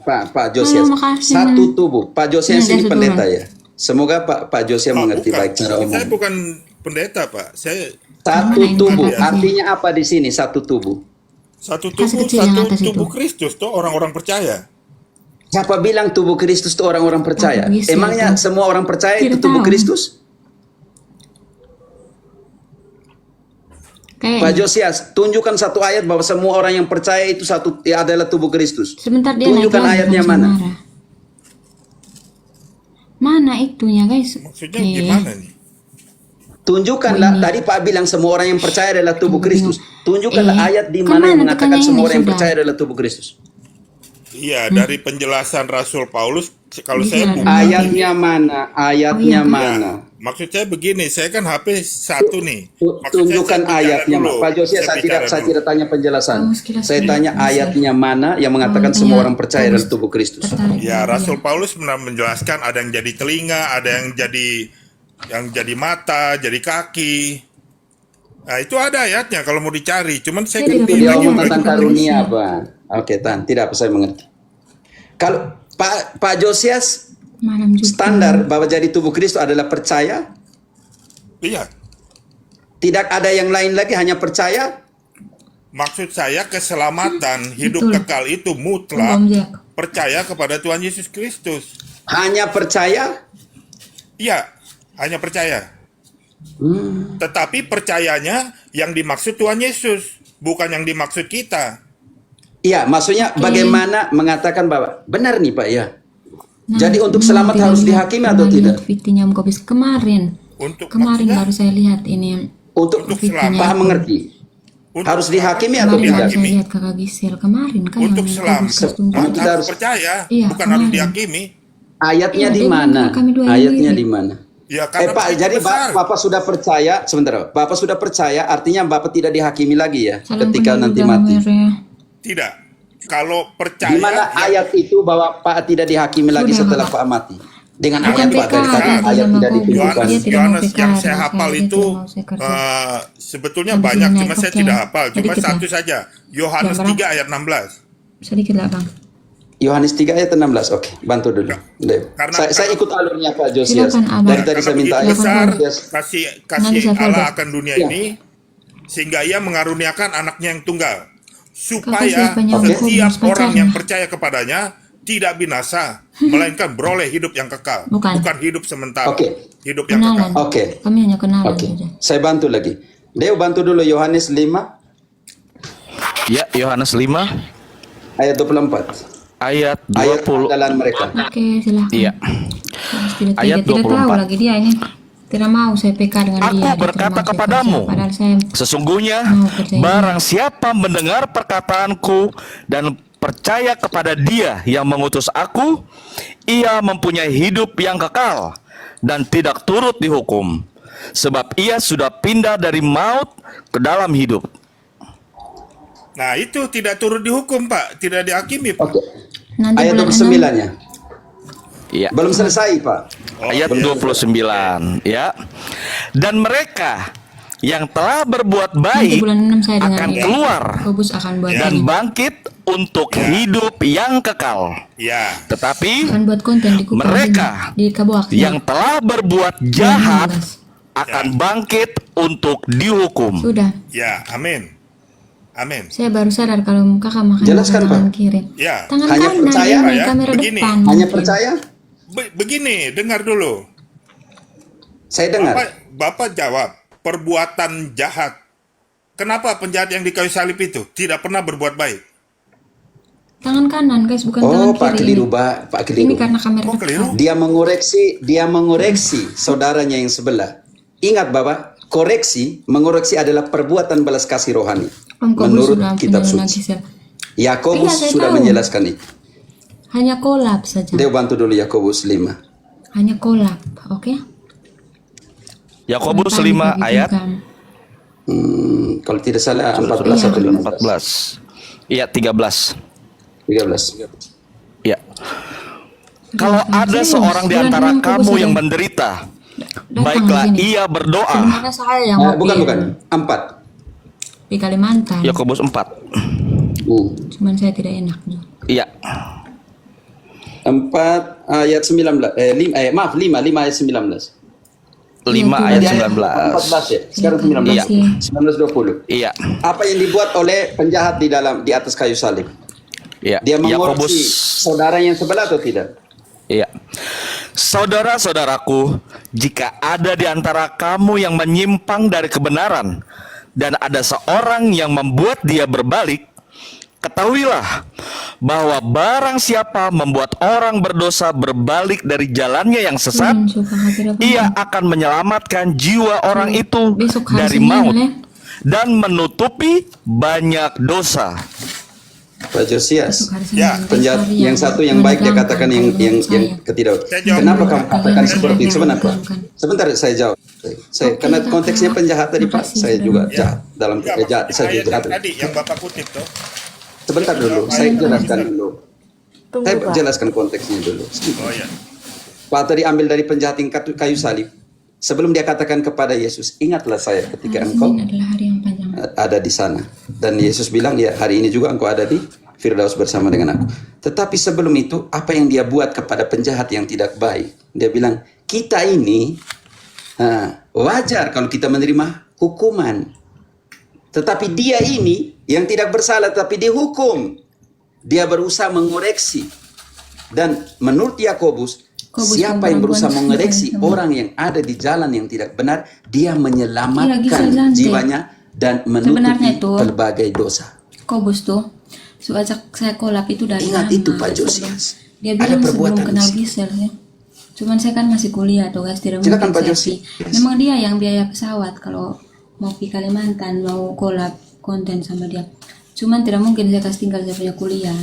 Pak Josias. makasih. Satu tubuh. Pak Josias Ini ini ada pendeta satu ya. Semoga Pak Josias mengerti Bukan. baik cara umum. Saya bukan pendeta, Pak. Saya Satu Mana ini tubuh. pendeta? Artinya apa di sini? Satu tubuh. Satu Kasih tubuh, kecil yang satu atas itu. tubuh Kristus tuh orang-orang percaya. Siapa bilang tubuh Kristus itu orang-orang percaya? Bisa Emangnya itu. semua orang percaya itu Tidak tubuh tahu. Kristus? Kayak Pak Josias, tunjukkan satu ayat bahwa semua orang yang percaya itu adalah tubuh Kristus. sebentar dia Tunjukkan naik lagi, ayatnya kamu mana? marah. Mana itunya guys? Maksudnya gimana nih? Tunjukkanlah, tadi Pak bilang semua orang yang percaya adalah tubuh Kristus. Tunjukkanlah ayat di kan mana yang mana mengatakan tekannya semua ini orang yang sudah. percaya adalah tubuh Kristus. Iya, dari penjelasan Rasul Paulus, kalau saya buka Ayatnya mana? Ayatnya mana? maksud saya begini, saya kan HP satu nih. Maksud Tunjukkan saya bicara ayatnya, dulu. Pak Josias. Saya bicara tidak dulu. tanya penjelasan. Saya sekilas tanya bisa. ayatnya mana yang mengatakan Oh, semua tanya orang percaya adalah tubuh Kristus. Ya, Rasul Paulus benar menjelaskan ada yang jadi telinga, ada yang jadi mata, jadi kaki. Nah, itu ada ayatnya kalau mau dicari. Cuman saya kan Dia ngomong tentang karunia, Pak. Oke, tidak apa, saya mengerti. Kalau Pak Josias Malam juga. standar bahwa jadi tubuh Kristus adalah percaya, Iya. tidak ada yang lain lagi, hanya percaya. Maksud saya keselamatan hidup Betul. kekal itu mutlak Om Jack. percaya kepada Tuhan Yesus Kristus. Hanya percaya? Iya, hanya percaya. Tetapi percayanya yang dimaksud Tuhan Yesus, bukan yang dimaksud kita. Iya, maksudnya bagaimana mengatakan bahwa benar nih Pak ya. Nah, Jadi untuk memang selamat tidak harus lihat- dihakimi atau tidak tidak? lihat VT-nya Om Kobis kemarin. Kemarin baru saya lihat ini. Untuk VT-nya paham itu. mengerti. Harus dihakimi atau Kemarin tidak? baru saya lihat Kakak Gisel kemarin kan. Untuk yang selamat Kobis tunjuk. kita harus percaya, Iya, bukan harus kemarin. dihakimi. Ayatnya Iya, di dia bilang mana? kami dua yang Ayatnya diri. di mana? Ya, karena Pak, begitu jadi besar. Bapak sudah percaya, sebentar, Bapak sudah percaya, artinya Bapak tidak dihakimi lagi ya, Salam ketika kenal nanti juga, mati. Merah. Tidak. Kalau percaya Di mana ayat itu bahwa Pak tidak dihakimi lagi Sudah, setelah Bapak. Pak mati? Dengan Bukan ayat Pak PK, dari tadi dia ayat sama tidak Kobis. ditunjukkan. Dia tidak mau Yohanes PK, yang dia saya hafal dia itu tidak mau saya kerja. sebetulnya Habis banyak, ini cuma naik, saya oke. tidak hafal. Cuma Sedikit satu lah. saja. Yohanes Berapa? 3 ayat 16. Sedikit lah Bang. Yohanes 3 ayat 16. Oke, bantu dulu. Dev. Saya ikut alurnya Pak Josias. Silakan, Abang. Dari tadi saya minta begitu ayat besar Josias. kasih Nanti saya Allah follow. akan dunia Ya. ini sehingga ia mengaruniakan anaknya yang tunggal Kakak supaya siapanya setiap Kobus orang yang pacarnya. percaya kepadanya tidak binasa melainkan beroleh hidup yang kekal, Bukan. hidup sementara. Oke. Hidup yang Kenalan. kekal. Oke. Kami hanya kenalan Oke. saja. Saya bantu lagi. Dew bantu dulu Yohanes 5 Ya, Yohanes 5 ayat 24. ayat Ayat 20. andalan mereka. Oke, silahkan. Iya. Tidak, Ayat tidak tahu 24. lagi dia ini. Tidak mau saya PK dengan Aku dia. Dia berkata tidak mau saya kepadamu, kerja. Padahal saya sesungguhnya mau kerja ini. barang siapa mendengar perkataanku dan percaya kepada Dia yang mengutus aku, ia mempunyai hidup yang kekal dan tidak turut dihukum, sebab ia sudah pindah dari maut ke dalam hidup. Nah, itu tidak turut dihukum, Pak, tidak dihakimi, Pak. Nanti Ayat bulan 29-nya. Iya. Belum selesai, Pak. Ayat 29 ya. Dan mereka yang telah berbuat Nanti baik bulan 6 saya dengan akan dia. keluar Kobus akan buat dan ini. bangkit untuk hidup yang kekal. Ya. Tetapi Akan buat konten di Kupang mereka di Kabuak. yang telah berbuat jahat akan bangkit untuk dihukum. Sudah. Ya, amin. Amin. Saya baru sadar kalau kakak makan Jelaskan, tangan Pak. kiri. Ya. Tangan Hanya kanan percaya, ini Pak, ya. kamera Begini. depan. Hanya mungkin. percaya? Begini, dengar dulu. Saya dengar. Bapak jawab, perbuatan jahat. Kenapa penjahat yang di kayu salib itu tidak pernah berbuat baik? Tangan kanan guys, bukan Oh, tangan Pak kiri. keliru, Ini. Pak. Pak Ini keliru. karena kamera depan. Dia mengoreksi saudaranya yang sebelah. Ingat Bapak, mengoreksi adalah perbuatan balas kasih rohani. Om Kobus Menurut sudah kitab punya suci. Gisel. Yakobus Iya, saya sudah tahu. menjelaskan itu. Hanya kolab saja. Dia bantu dulu Yakobus 5. Hanya kolab, oke? Yakobus Tadi 5 begitu ayat kan. Kalau tidak salah 14 atau 15. 14. Iya, 13. 13. Ya. Kalau ada Serius, seorang di bulan antara 6 kamu Kobus yang ada. menderita, Datang baiklah di sini. ia berdoa. Sebenarnya saya yang Bukan. 4. di Kalimantan. Yakobus 4. Cuman saya tidak enak. Iya. 4 ayat 19. 5 ayat 19. ayat Iya, 14 ya. Sekarang 19. Iya. 19:20. Iya. Apa yang dibuat oleh penjahat di atas kayu salib? Iya. Dia mengoreksi Yakobus. saudara yang sebelah atau tidak? Iya. Saudara-saudaraku, jika ada di antara kamu yang menyimpang dari kebenaran dan ada seorang yang membuat dia berbalik, ketahuilah bahwa barang siapa membuat orang berdosa berbalik dari jalannya yang sesat, ia akan menyelamatkan jiwa orang itu dari maut dan menutupi banyak dosa. Pak Josias, Ya. penjahat yang satu yang baik dia katakan yang ketidak. Kenapa kamu katakan seperti itu? Sebentar saya jawab. Karena konteksnya penjahat tadi Pak, saya juga jahat dalam jahat, saya Ayat jahat. yang tadi yang Bapak kutip tuh. Sebentar dulu, saya jelaskan dulu. Tunggu, Saya Pak. jelaskan konteksnya dulu. Oh ya. Pak tadi ambil dari penjahat yang kayu salib. Sebelum dia katakan kepada Yesus, ingatlah saya ketika engkau adalah hari yang panjang. ada di sana. Dan Yesus bilang, ya hari ini juga engkau ada di Firdaus bersama dengan aku. Tetapi sebelum itu, apa yang dia buat kepada penjahat yang tidak baik? Dia bilang, kita ini wajar kalau kita menerima hukuman. Tetapi dia ini yang tidak bersalah tapi dihukum. Dia berusaha mengoreksi. Dan menurut Yakobus, siapa yang berusaha mengoreksi orang yang ada di jalan yang tidak benar, dia menyelamatkan jiwanya dan menutupi berbagai dosa. Kobus tuh, ajak saya kolab itu dari Ingat lama, itu Pak sebelum- Josias. Dia Ada bilang sebelum perbuatan kenal di Gisel ya. Cuman saya kan masih kuliah tuh guys, tidak Silakan, mungkin Pak saya Josi. pi- Memang dia yang biaya pesawat kalau mau pergi Kalimantan, mau kolab konten sama dia. Cuman tidak mungkin saya kasih tinggal saya punya kuliah.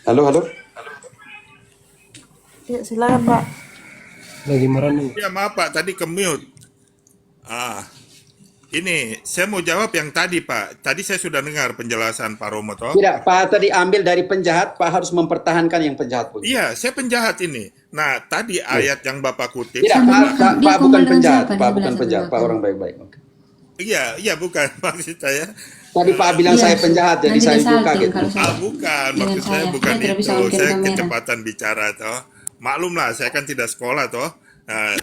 Halo, halo. Ya, silakan Pak. Lagi marah nih. Ya maaf Pak, tadi ke mute. Ini saya mau jawab yang tadi Pak. Tadi saya sudah dengar penjelasan Pak Romo toh. Tidak, Pak tadi ambil dari penjahat, Pak harus mempertahankan yang penjahat punya. Iya, saya penjahat ini. Nah, tadi ayat yang Bapak kutip. Tidak, Pak bukan penjahat, Pak bukan penjahat, Pak orang baik-baik. Iya, bukan maksud saya. Tadi Pak bilang saya penjahat, jadi saya juga kaget. Bukan, maksud saya bukan itu. Saya kecepatan bicara toh. Maklumlah, saya kan tidak sekolah toh. Nah,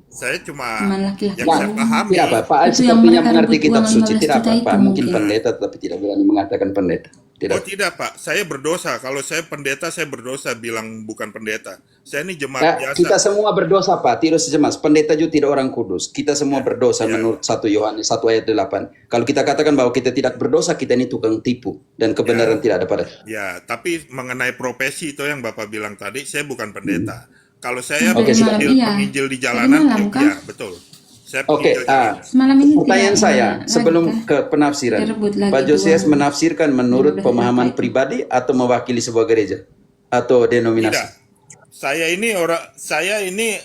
saya cuma yang saya pahami. Tidak, Pak sepertinya mengerti kitab suci. Tidak, Pak mungkin pendeta tapi tidak berani mengatakan pendeta. Tidak. Oh tidak Pak, saya berdosa. Kalau saya pendeta, saya berdosa bilang bukan pendeta. Saya ini jemaat biasa. Kita semua berdosa Pak, tidak sejemas. Pendeta juga tidak orang kudus. Kita semua berdosa menurut 1 Yohanes 1 ayat 8. Kalau kita katakan bahwa kita tidak berdosa, kita ini tukang tipu dan kebenaran tidak ada pada. Ya, tapi mengenai profesi itu yang Bapak bilang tadi, saya bukan pendeta. Kalau saya penginjil di jalanan, ya betul. Oke, pertanyaan saya sebelum ke penafsiran, Pak Josias menafsirkan menurut pemahaman pribadi atau mewakili sebuah gereja atau denominasi? Tidak, saya ini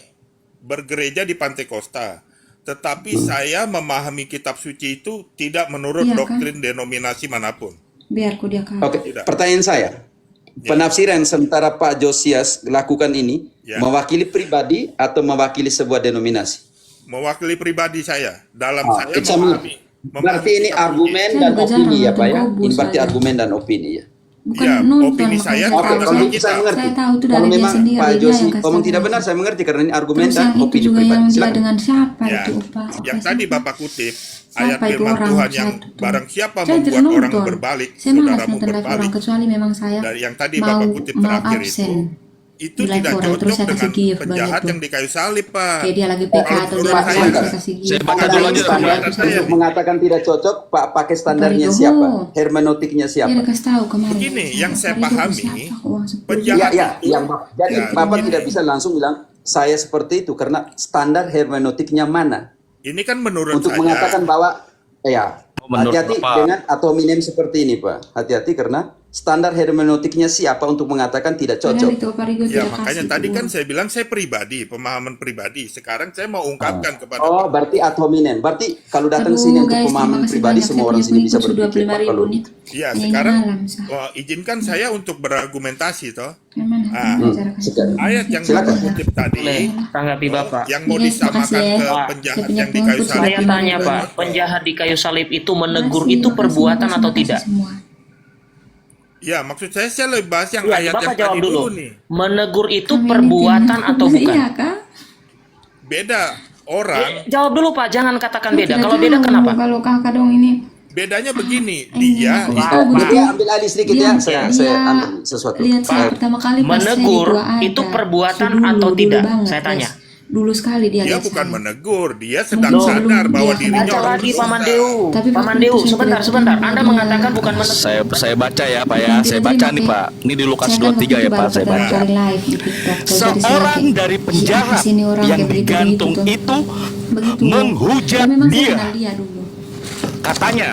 bergereja di Pantai Costa, tetapi saya memahami kitab suci itu tidak menurut doktrin denominasi manapun. Biarku dia kalah. Oke, pertanyaan saya, penafsiran sementara Pak Josias lakukan ini mewakili pribadi atau mewakili sebuah denominasi? Mewakili pribadi saya dalam saya memahami. Berarti ini argumen dan opini ya Pak ya? Ini berarti argumen dan opini ya? Bukan opini saya kalau itu saya mengerti. Saya tahu itu Kalau dari dia memang sendiri, Pak dia Josi yang kasih ngomong tahu. tidak benar, saya mengerti karena ini argumen Terus dan yang itu opini juga pribadi. yang dia Silakan. dengan siapa Ya, itu Pak? yang tadi Bapak kutip ayat Siapa itu firman orang Tuhan yang satu? barang siapa Saya membuat tidak orang nonton. berbalik, Saya malas saudaramu nonton live berbalik. orang kecuali memang saya Dari yang tadi mau Bapak kutip mau terakhir absen. itu Di live tidak orang, terus cocok saya kasih dengan gift penjahat banyak yang di kayu salib Pak. Kayak dia lagi PK Kalau atau menurut dia lagi saya, saya kasih gift. Saya baca dulu aja. Untuk mengatakan tidak cocok, Pak pakai standarnya Paridoho. siapa? Hermeneutiknya Dia siapa? udah kasih tahu kemarin. Begini, yang saya Paridoho pahami, siapa? Uang 10 juta. penjahat Iya, itu, yang jadi Ya, Bapak begini. tidak bisa langsung bilang saya seperti itu karena standar hermeneutiknya mana? ini kan menurut Untuk saya. mengatakan bahwa ya menurut hati-hati Bapak. dengan ad hominem seperti ini Pak. Hati-hati karena standar hermeneutiknya siapa untuk mengatakan tidak Padahal cocok. itu Parigo Ya tidak makanya kasih tadi uang. kan saya bilang saya pribadi, pemahaman pribadi. Sekarang saya mau ungkapkan kepada Oh, berarti ad hominem. Berti kalau datang sini untuk guys, pemahaman terima kasih pribadi banyak. semua Saya orang punya sini bisa pengikut berpikir Pak. 25.000 Kalau nih. Ya Ini sekarang malam, sah. izinkan saya untuk berargumentasi toh. Gimana? Ayat yang Silakan. Bapak kutip tadi, Tanggapi Bapak. yang mau Iya, disamakan makasih ya. ke Pak, penjahat saya punya yang di kayu pengikut salib. Saya Salib. tanya Pak, penjahat di kayu salib itu menegur Makasih, itu makasih, perbuatan makasih, atau makasih tidak? semua. Ya, maksud saya lebih bahas yang Ya, ayat Bapak yang jawab tadi dulu. dulu nih. Menegur itu perbuatan atau bukan? Iya kah? Beda orang. Jawab dulu Pak, jangan katakan Saya beda. tidak Kalau beda tahu kenapa? Kalau kakak dong ini. Bedanya begini, dia Dia ambil alih sedikit ya, saya ambil sesuatu. Lihat saya pertama kali pas saya di Menegur Gua Ada. itu perbuatan Dulu, atau dulu tidak? banget, Saya tanya. Dulu sekali dia dia lihat bukan saya. menegur, dia sedang Loh, sadar bahwa dia dirinya Baca orang lagi berdosa. Paman Deu. Tapi Paman waktu Deu, itu saya sebentar, tidak sebentar. terima Anda dia. mengatakan bukan menegur. Saya baca ya Pak ya. Bukan Saya tidak baca terima, nih Pak. Ini di Lukas Saya kan waktu 23 ya itu Pak, baru saya pertama baca. kali live di TikTok. Terus dari Seorang saya dari kayak, penjahat "Iya, sini orang yang kayak begitu, digantung begitu, itu begitu." menghujat Tapi memang saya dia. kenal dia dulu. Katanya,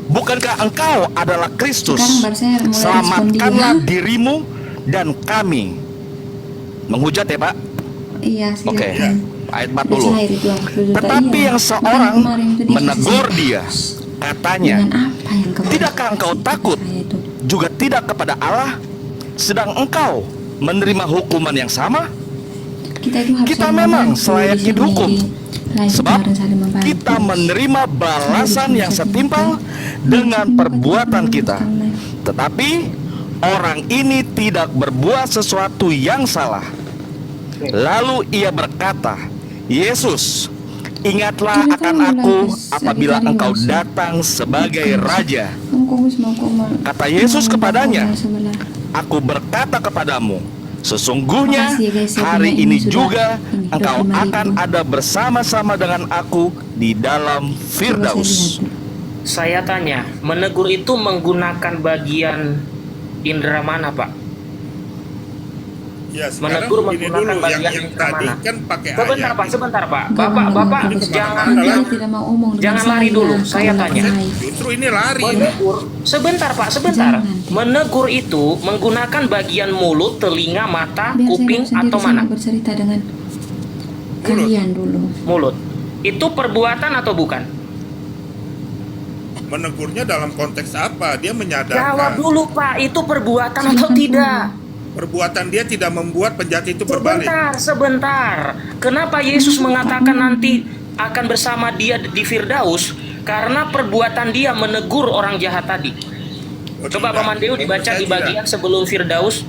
bukankah engkau adalah Kristus? Sekarang baru saya mulai Selamatkanlah respon dia. dirimu dan kami. Menghujat ya Pak? Iya, Oke. silakan. Ayat Udah 40. cair itu aku sudah Tetapi iya. yang seorang Makanya kemarin itu dia menegur kasih dia, katanya, dengan apa yang kemarin tidakkah engkau takut juga tidak kepada Allah, sedang engkau menerima hukuman yang sama? kita itu harus Kita saling memang membantu, selayaknya di sini dihukum, di live sebab kita harus saling membantu. kita menerima balasan yang setimpal dengan perbuatan kita. Tetapi orang ini tidak berbuat sesuatu yang salah. Lalu ia berkata, Yesus, ingatlah akan aku apabila engkau datang sebagai Raja. Kata Yesus kepadanya, aku berkata kepadamu, sesungguhnya hari ini juga engkau akan ada bersama-sama dengan aku di dalam Firdaus. Saya tanya, menegur itu menggunakan bagian indera mana Pak? Ya, sekarang Menegur begini menggunakan dulu, yang bagian tadi mana? kan pakai Sebentar ayat. Pak, sebentar Pak. Enggak, Bapak enggak. jangan Dia tidak mau omong dengan jangan lari saya, dulu. kalau Saya tanya. live. Justru ini lari. Menegur, sebentar Pak, sebentar. Menegur itu menggunakan bagian mulut, telinga, mata, Biar kuping saya atau sendiri mana? saya bercerita dengan kalian dulu. Mulut. Itu perbuatan atau bukan? Menegurnya dalam konteks apa? Dia Jawab menyadarkan. dulu Pak, itu perbuatan atau tidak? Perbuatan dia tidak membuat penjahat itu berbalik. Sebentar. Kenapa Yesus mengatakan nanti akan bersama dia di Firdaus? Karena perbuatan dia menegur orang jahat tadi. Coba Paman Deu dibaca di bagian sebelum Firdaus.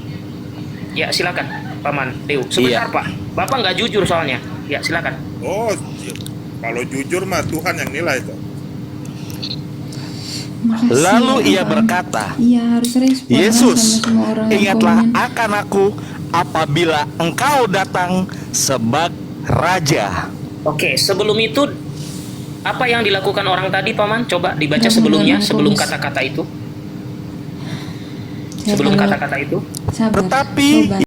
Ya silakan Paman Deu. Sebentar Pak, Bapak nggak jujur soalnya. Ya silakan. Oh, kalau jujur mah Tuhan yang nilai itu. Makasih, Lalu ya, ia Bang. berkata, Iya harus respon Yesus, sama semua orang yang ingatlah komen. akan aku apabila engkau datang sebagai Raja. Oke, sebelum itu apa yang dilakukan orang tadi Paman? Coba dibaca Yang sebelumnya, mengganggu sebelum fokus. kata-kata itu. Ya, Sebelum kalau- kata-kata itu. Sabar, Tetapi coba.